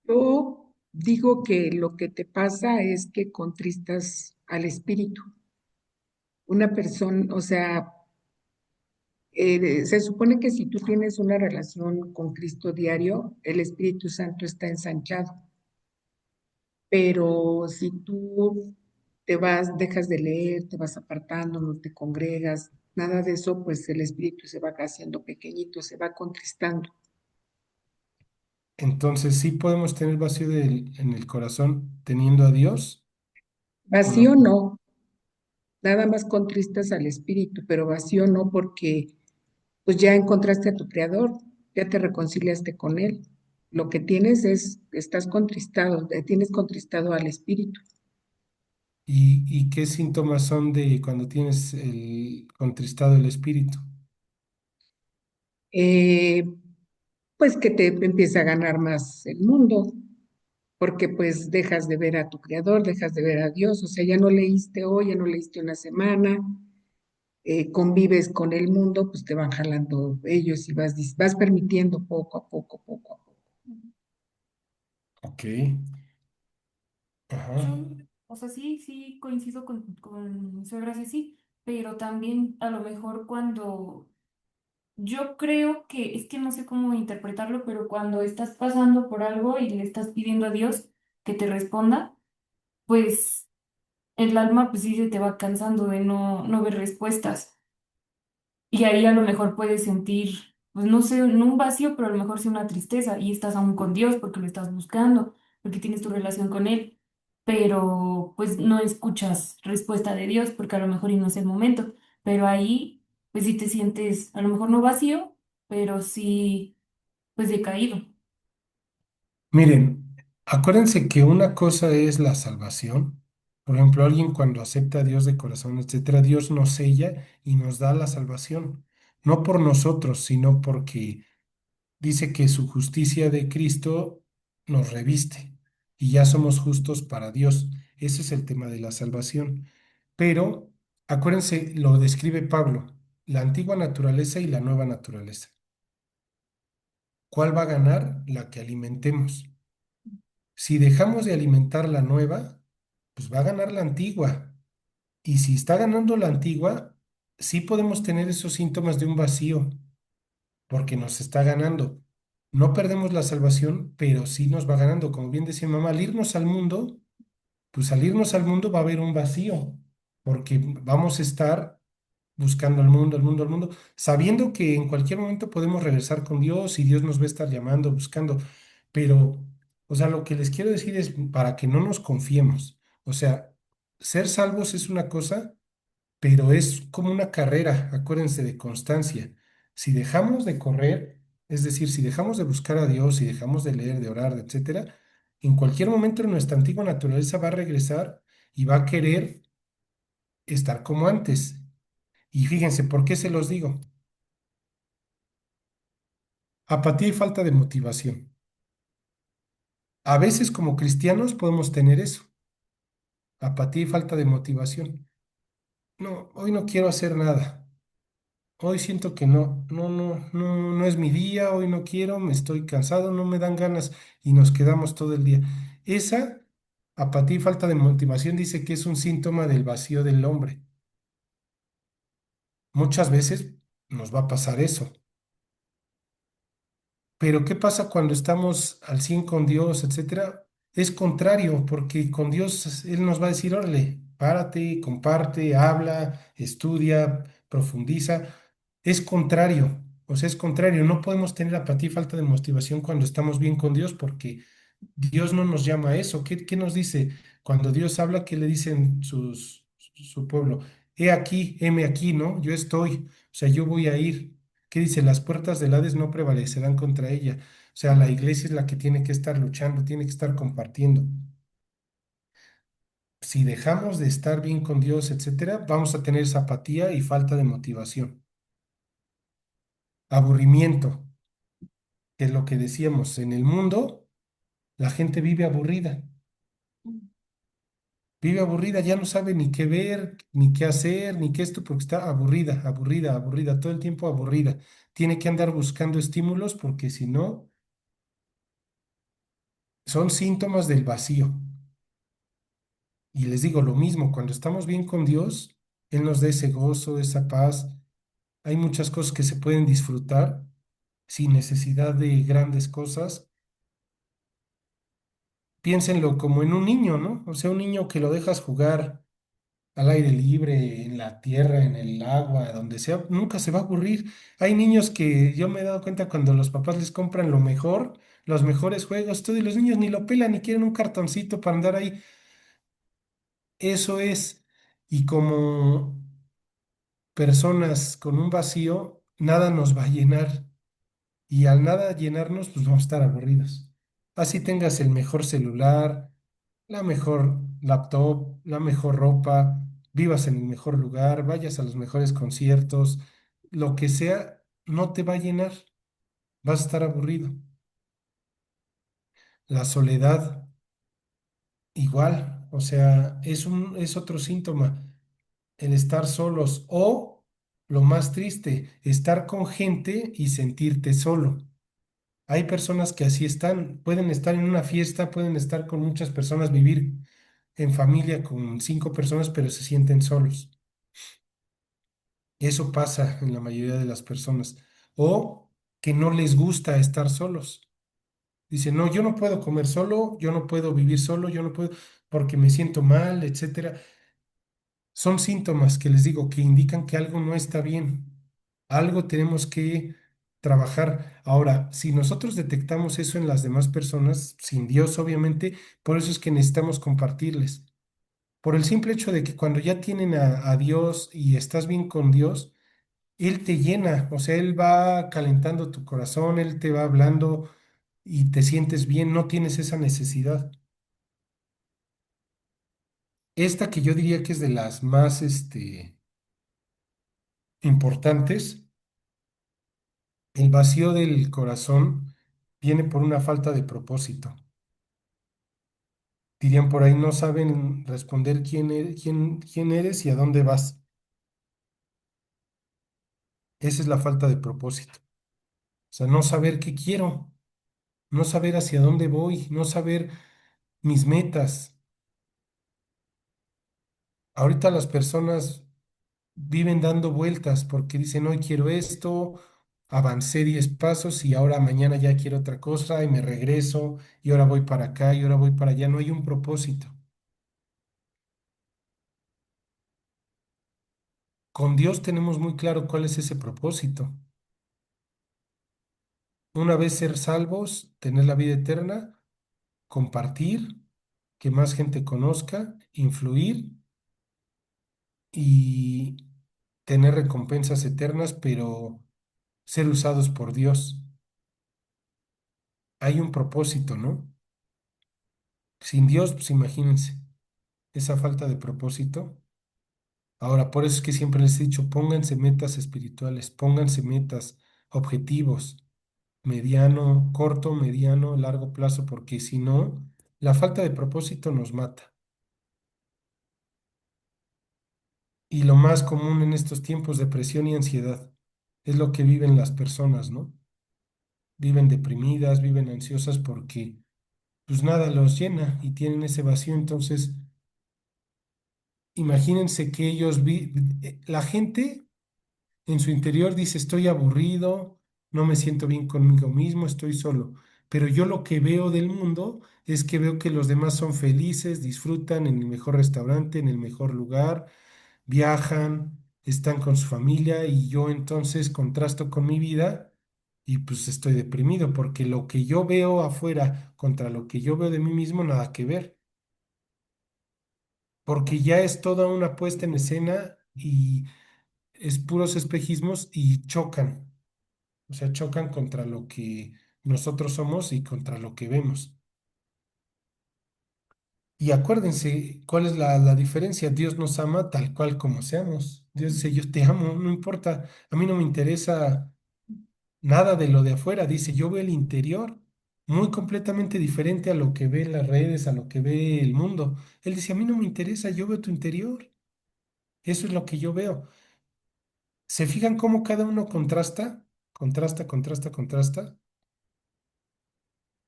Yo digo que lo que te pasa es que contristas al espíritu. Una persona, o sea, se supone que si tú tienes una relación con Cristo diario, el Espíritu Santo está ensanchado. Pero si tú te vas, dejas de leer, te vas apartando, no te congregas, nada de eso, pues el espíritu se va haciendo pequeñito, se va contristando. Entonces, ¿sí podemos tener vacío en el corazón teniendo a Dios o no? Vacío no, nada más contristas al espíritu, pero vacío no porque pues ya encontraste a tu creador, ya te reconciliaste con él. Lo que tienes es, estás contristado, tienes contristado al espíritu. Y qué síntomas son de cuando tienes el contristado el espíritu? Eh, pues que te empieza a ganar más el mundo, porque pues dejas de ver a tu creador, dejas de ver a Dios, o sea, ya no leíste hoy, ya no leíste una semana, convives con el mundo, pues te van jalando ellos y vas permitiendo poco a poco, poco a poco. Ok. Ajá. Yo, o sea, sí, sí coincido con mi suegra, sí, pero también a lo mejor cuando yo creo que, es que no sé cómo interpretarlo, pero cuando estás pasando por algo y le estás pidiendo a Dios que te responda, pues el alma pues sí se te va cansando de no ver respuestas. Y ahí a lo mejor puedes sentir, pues no sé, no un vacío, pero a lo mejor sí una tristeza y estás aún con Dios porque lo estás buscando, porque tienes tu relación con Él, pero pues no escuchas respuesta de Dios porque a lo mejor y no es el momento, pero ahí pues sí te sientes a lo mejor no vacío, pero sí pues decaído. Miren, acuérdense que una cosa es la salvación. Por ejemplo, alguien cuando acepta a Dios de corazón, etcétera, Dios nos sella y nos da la salvación. No por nosotros, sino porque dice que su justicia de Cristo nos reviste y ya somos justos para Dios. Ese es el tema de la salvación. Pero acuérdense, lo describe Pablo, la antigua naturaleza y la nueva naturaleza. ¿Cuál va a ganar? La que alimentemos. Si dejamos de alimentar la nueva, pues va a ganar la antigua. Y si está ganando la antigua, sí podemos tener esos síntomas de un vacío, porque nos está ganando. No perdemos la salvación, pero sí nos va ganando. Como bien decía mamá, al irnos al mundo, pues al irnos al mundo va a haber un vacío, porque vamos a estar buscando al mundo, al mundo, al mundo, sabiendo que en cualquier momento podemos regresar con Dios y Dios nos va a estar llamando, buscando. Pero, o sea, lo que les quiero decir es para que no nos confiemos. O sea, ser salvos es una cosa, pero es como una carrera, acuérdense de constancia. Si dejamos de correr, es decir, si dejamos de buscar a Dios, si dejamos de leer, de orar, etcétera, en cualquier momento nuestra antigua naturaleza va a regresar y va a querer estar como antes. Y fíjense, ¿por qué se los digo? Apatía y falta de motivación. A veces como cristianos podemos tener eso, apatía y falta de motivación. No, hoy no quiero hacer nada. Hoy siento que no es mi día, hoy no quiero, me estoy cansado, no me dan ganas y nos quedamos todo el día. Esa apatía y falta de motivación dice que es un síntoma del vacío del hombre. Muchas veces nos va a pasar eso. Pero ¿qué pasa cuando estamos al 100 con Dios, etcétera? Es contrario, porque con Dios Él nos va a decir, órale, párate, comparte, habla, estudia, profundiza. Es contrario, o sea, es contrario. No podemos tener apatía y falta de motivación cuando estamos bien con Dios porque Dios no nos llama a eso. ¿Qué nos dice? Cuando Dios habla, ¿qué le dicen su pueblo? He aquí, heme aquí, ¿no? Yo estoy, o sea, yo voy a ir. ¿Qué dice? Las puertas del Hades no prevalecerán contra ella. O sea, la iglesia es la que tiene que estar luchando, tiene que estar compartiendo. Si dejamos de estar bien con Dios, etcétera, vamos a tener esa apatía y falta de motivación. Aburrimiento, que es lo que decíamos, en el mundo la gente vive aburrida, ya no sabe ni qué ver, ni qué hacer, ni qué esto, porque está aburrida, aburrida, aburrida, todo el tiempo aburrida. Tiene que andar buscando estímulos porque si no, son síntomas del vacío. Y les digo lo mismo, cuando estamos bien con Dios, Él nos da ese gozo, esa paz. Hay muchas cosas que se pueden disfrutar sin necesidad de grandes cosas. Piénsenlo como en un niño, ¿no? O sea, un niño que lo dejas jugar al aire libre, en la tierra, en el agua, donde sea, nunca se va a aburrir. Hay niños que yo me he dado cuenta cuando los papás les compran lo mejor, los mejores juegos, todo, y los niños ni lo pelan ni quieren un cartoncito para andar ahí. Eso es. Y como personas con un vacío, nada nos va a llenar. Y al nada llenarnos, pues vamos a estar aburridos. Así tengas el mejor celular, la mejor laptop, la mejor ropa, vivas en el mejor lugar, vayas a los mejores conciertos, lo que sea, no te va a llenar, vas a estar aburrido. La soledad, igual, o sea, es otro síntoma, el estar solos o, lo más triste, estar con gente y sentirte solo. Hay personas que así están, pueden estar en una fiesta, pueden estar con muchas personas, vivir en familia con 5 personas, pero se sienten solos. Eso pasa en la mayoría de las personas. O que no les gusta estar solos. Dicen, no, yo no puedo comer solo, yo no puedo vivir solo, yo no puedo porque me siento mal, etcétera. Son síntomas que les digo que indican que algo no está bien. Algo tenemos que trabajar. Ahora, si nosotros detectamos eso en las demás personas, sin Dios, obviamente, por eso es que necesitamos compartirles. Por el simple hecho de que cuando ya tienen a Dios y estás bien con Dios, Él te llena, o sea, Él va calentando tu corazón, Él te va hablando y te sientes bien, no tienes esa necesidad. Esta que yo diría que es de las más, importantes. El vacío del corazón viene por una falta de propósito. Dirían por ahí, no saben responder quién eres y a dónde vas. Esa es la falta de propósito. O sea, no saber qué quiero, no saber hacia dónde voy, no saber mis metas. Ahorita las personas viven dando vueltas porque dicen, hoy quiero esto, avancé 10 pasos y ahora mañana ya quiero otra cosa y me regreso y ahora voy para acá y ahora voy para allá. No hay un propósito. Con Dios tenemos muy claro cuál es ese propósito. Una vez ser salvos, tener la vida eterna, compartir, que más gente conozca, influir y tener recompensas eternas, pero ser usados por Dios. Hay un propósito, ¿no? Sin Dios, pues imagínense, esa falta de propósito. Ahora, por eso es que siempre les he dicho, pónganse metas espirituales, pónganse metas, objetivos mediano, corto, mediano, largo plazo, porque si no, la falta de propósito nos mata. Y lo más común en estos tiempos, depresión y ansiedad, es lo que viven las personas, ¿no? Viven deprimidas, viven ansiosas porque pues nada los llena y tienen ese vacío. Entonces, imagínense que la gente en su interior dice, estoy aburrido, no me siento bien conmigo mismo, estoy solo. pero yo lo que veo del mundo es que veo que los demás son felices, disfrutan en el mejor restaurante, en el mejor lugar, viajan, están con su familia y yo entonces contrasto con mi vida y pues estoy deprimido porque lo que yo veo afuera contra lo que yo veo de mí mismo, nada que ver, porque ya es toda una puesta en escena y es puros espejismos y chocan, o sea, chocan contra lo que nosotros somos y contra lo que vemos. Y acuérdense, ¿cuál es la diferencia? Dios nos ama tal cual como seamos. Dios dice, yo te amo, no importa, a mí no me interesa nada de lo de afuera. Dice, yo veo el interior muy completamente diferente a lo que ve las redes, a lo que ve el mundo. Él dice, a mí no me interesa, yo veo tu interior. Eso es lo que yo veo. ¿Se fijan cómo cada uno contrasta? Contrasta, contrasta, contrasta.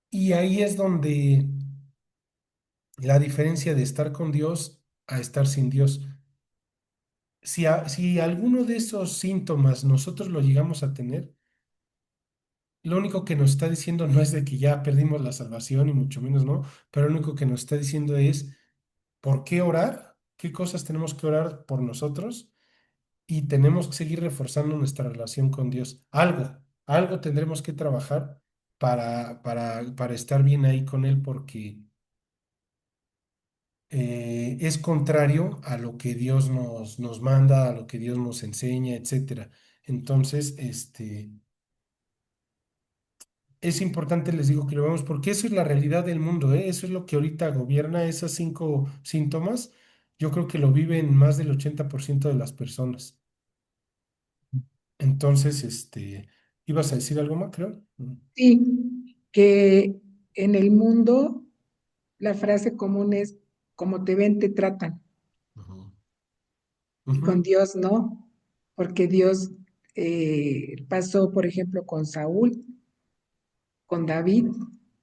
Y ahí es donde la diferencia de estar con Dios a estar sin Dios. Si alguno de esos síntomas nosotros lo llegamos a tener, lo único que nos está diciendo no es de que ya perdimos la salvación y mucho menos, ¿no? Pero lo único que nos está diciendo es por qué orar, qué cosas tenemos que orar por nosotros y tenemos que seguir reforzando nuestra relación con Dios. Algo tendremos que trabajar para estar bien ahí con Él porque es contrario a lo que Dios nos manda, a lo que Dios nos enseña, etcétera. Entonces, es importante, les digo, que lo veamos porque eso es la realidad del mundo, ¿eh? Eso es lo que ahorita gobierna esos 5 síntomas. Yo creo que lo viven más del 80% de las personas. Entonces, ¿ibas a decir algo más, creo? Sí, que en el mundo la frase común es, como te ven, te tratan. Ujú. Y con Ujú. Dios no, porque Dios pasó, por ejemplo, con Saúl, con David.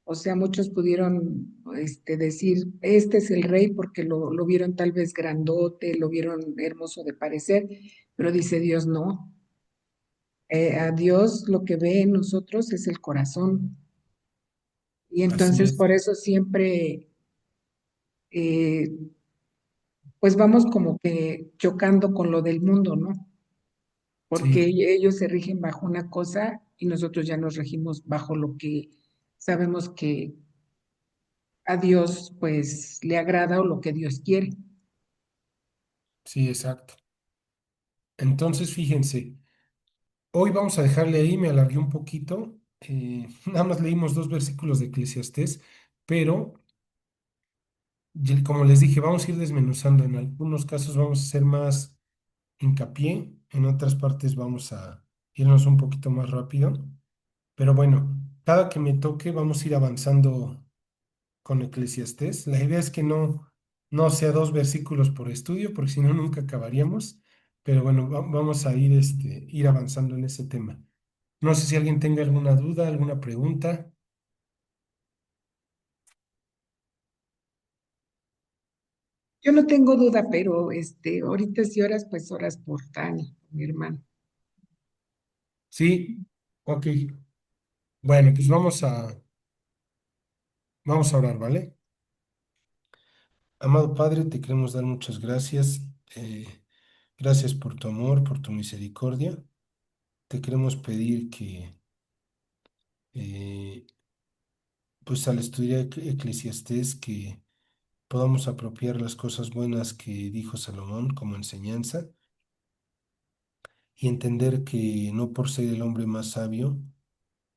O sea, muchos pudieron decir, este es el rey porque lo vieron tal vez grandote, lo vieron hermoso de parecer, pero dice Dios no. A Dios lo que ve en nosotros es el corazón. Y Así entonces es. por eso siempre, eh, pues vamos como que chocando con lo del mundo, ¿no? Porque Sí, ellos se rigen bajo una cosa y nosotros ya nos regimos bajo lo que sabemos que a Dios pues le agrada o lo que Dios quiere. sí, exacto. Entonces, fíjense, hoy vamos a dejarle ahí, me alargué un poquito. Nada más leímos 2 versículos de Eclesiastés, pero como les dije, vamos a ir desmenuzando. En algunos casos vamos a hacer más hincapié, en otras partes vamos a irnos un poquito más rápido. Pero bueno, cada que me toque vamos a ir avanzando con Eclesiastés. La idea es que no sea 2 versículos por estudio, porque si no nunca acabaríamos. Pero bueno, vamos a ir avanzando en ese tema. No sé si alguien tenga alguna duda, alguna pregunta. Yo no tengo duda, pero ahorita si oras, pues oras por Tani, mi hermano. Sí, ok. Bueno, pues vamos a orar, ¿vale? Amado Padre, te queremos dar muchas gracias. Gracias por tu amor, por tu misericordia. Te queremos pedir que, eh, pues al estudiar Eclesiastés, que podamos apropiar las cosas buenas que dijo Salomón como enseñanza y entender que no por ser el hombre más sabio,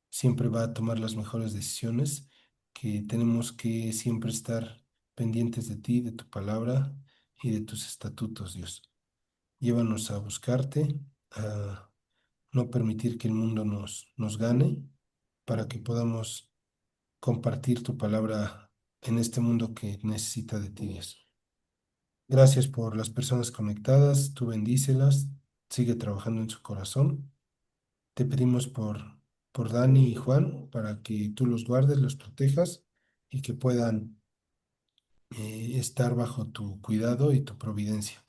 siempre va a tomar las mejores decisiones, que tenemos que siempre estar pendientes de ti, de tu palabra y de tus estatutos, Dios. Llévanos a buscarte, a no permitir que el mundo nos gane, para que podamos compartir tu palabra en este mundo que necesita de ti, Dios. Gracias por las personas conectadas, tú bendícelas, sigue trabajando en su corazón. Te pedimos por Dani y Juan para que tú los guardes, los protejas y que puedan estar bajo tu cuidado y tu providencia.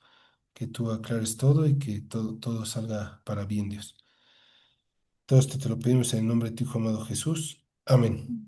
Que tú aclares todo y que todo salga para bien, Dios. Todo esto te lo pedimos en el nombre de tu Hijo amado Jesús. Amén.